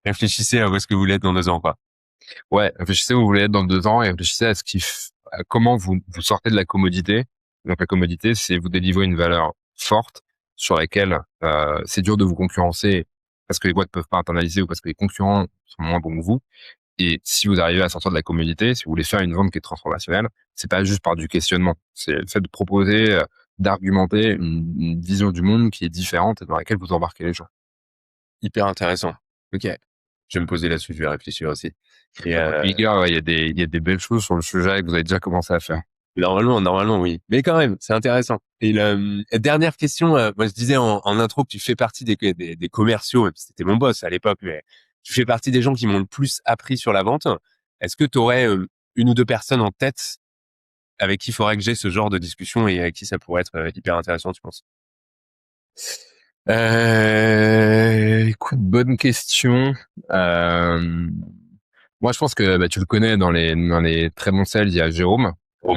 Réfléchissez à où est-ce que vous voulez être dans 2 ans, quoi. Ouais, réfléchissez où vous voulez être dans 2 ans et réfléchissez à à comment vous sortez de la commodité. Donc la commodité, c'est vous délivrer une valeur forte sur laquelle c'est dur de vous concurrencer parce que les boîtes peuvent pas internaliser ou parce que les concurrents sont moins bons que vous. Et si vous arrivez à sortir de la commodité, si vous voulez faire une vente qui est transformationnelle, c'est pas juste par du questionnement. C'est le fait de proposer, d'argumenter une vision du monde qui est différente et dans laquelle vous embarquez les gens. Hyper intéressant. Ok. Je vais me poser là-dessus, je vais réfléchir aussi. Et À votre rigueur, ouais, il y a des belles choses sur le sujet que vous avez déjà commencé à faire. normalement, oui. Mais quand même, c'est intéressant. Et dernière question, moi je disais en intro que tu fais partie des commerciaux, même si c'était mon boss à l'époque, mais tu fais partie des gens qui m'ont le plus appris sur la vente. Est-ce que tu aurais une ou deux personnes en tête avec qui il faudrait que j'ai ce genre de discussion et avec qui ça pourrait être hyper intéressant, tu penses? Écoute, bonne question. Euh, Moi, je pense que tu le connais dans les très bons sales, il y a Jérôme, Bon,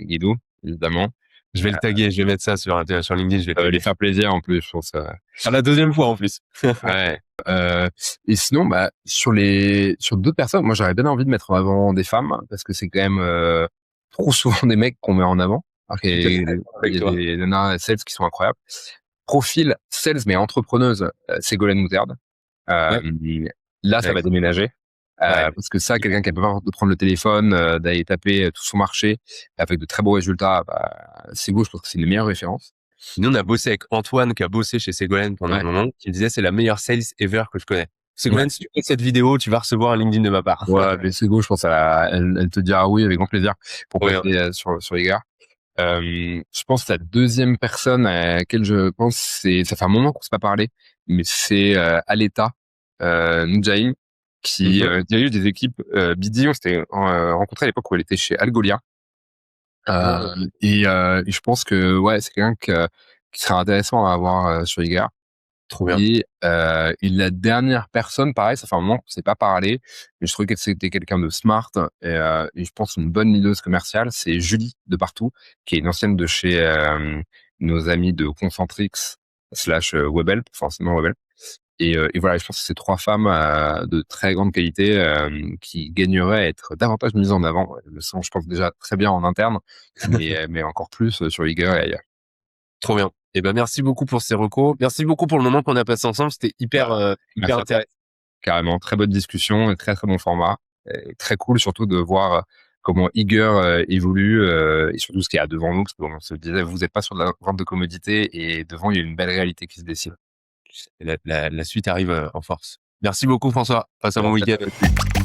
Guido, évidemment. je vais le taguer, je vais mettre ça sur LinkedIn, je vais le Ça va lui taguer. faire plaisir en plus, je pense. À la deuxième fois en plus. Ouais. Et sinon, sur d'autres personnes, moi j'aurais bien envie de mettre en avant des femmes parce que c'est quand même trop souvent des mecs qu'on met en avant. Alors Tout à fait qu'il d'accord y avec a toi. des nanas sales qui sont incroyables. Profil sales mais entrepreneuse, Ségolène Moutarde. Ouais, Là, ça va avec, déménager. ouais. Parce que ça, quelqu'un qui a peur de prendre le téléphone, d'aller taper tout son marché avec de très beaux résultats, c'est beau, je pense que c'est une meilleure référence. Nous, on a bossé avec Antoine, qui a bossé chez Ségolène pendant un Ouais. moment, qui disait c'est la meilleure sales ever que je connais. Ouais. Ségolène, si tu fais cette vidéo, tu vas recevoir un LinkedIn de ma part. Ouais, mais c'est beau, je pense elle te dira oui avec grand plaisir pour Oui, passer sur les gars. Je pense que la deuxième personne à laquelle je pense, ça fait un moment qu'on s'est pas parlé, mais c'est Aleta Nudjaim qui Mhm. dirige des équipes BD. On s'était rencontré à l'époque où elle était chez Algolia. Ah, Et je pense que ouais, c'est quelqu'un qui serait intéressant à avoir sur les gars. trop bien. Et la dernière personne, pareil, ça fait un moment qu'on s'est pas parlé, mais je trouvais que c'était quelqu'un de smart et je pense une bonne leaduse commerciale, c'est Julie de Partout, qui est une ancienne de chez nos amis de Concentrix slash Webhelp, forcément Webhelp. Et voilà, je pense que c'est trois femmes de très grande qualité qui gagneraient à être davantage mises en avant. Elles le sont, je pense, déjà très bien en interne, mais encore plus sur Eager et ailleurs. Trop bien. Eh ben, merci beaucoup pour ces recos. Merci beaucoup pour le moment qu'on a passé ensemble. C'était hyper, Bah, hyper merci à toi. intéressant. Carrément, très bonne discussion et très très bon format. Et très cool surtout de voir comment Eager évolue et surtout ce qu'il y a devant nous, parce qu'on se disait, vous n'êtes pas sur de la vente de commodité et devant, il y a une belle réalité qui se dessine. La suite arrive en force. Merci beaucoup, François. Passe un bon Merci à week-end. toi aussi.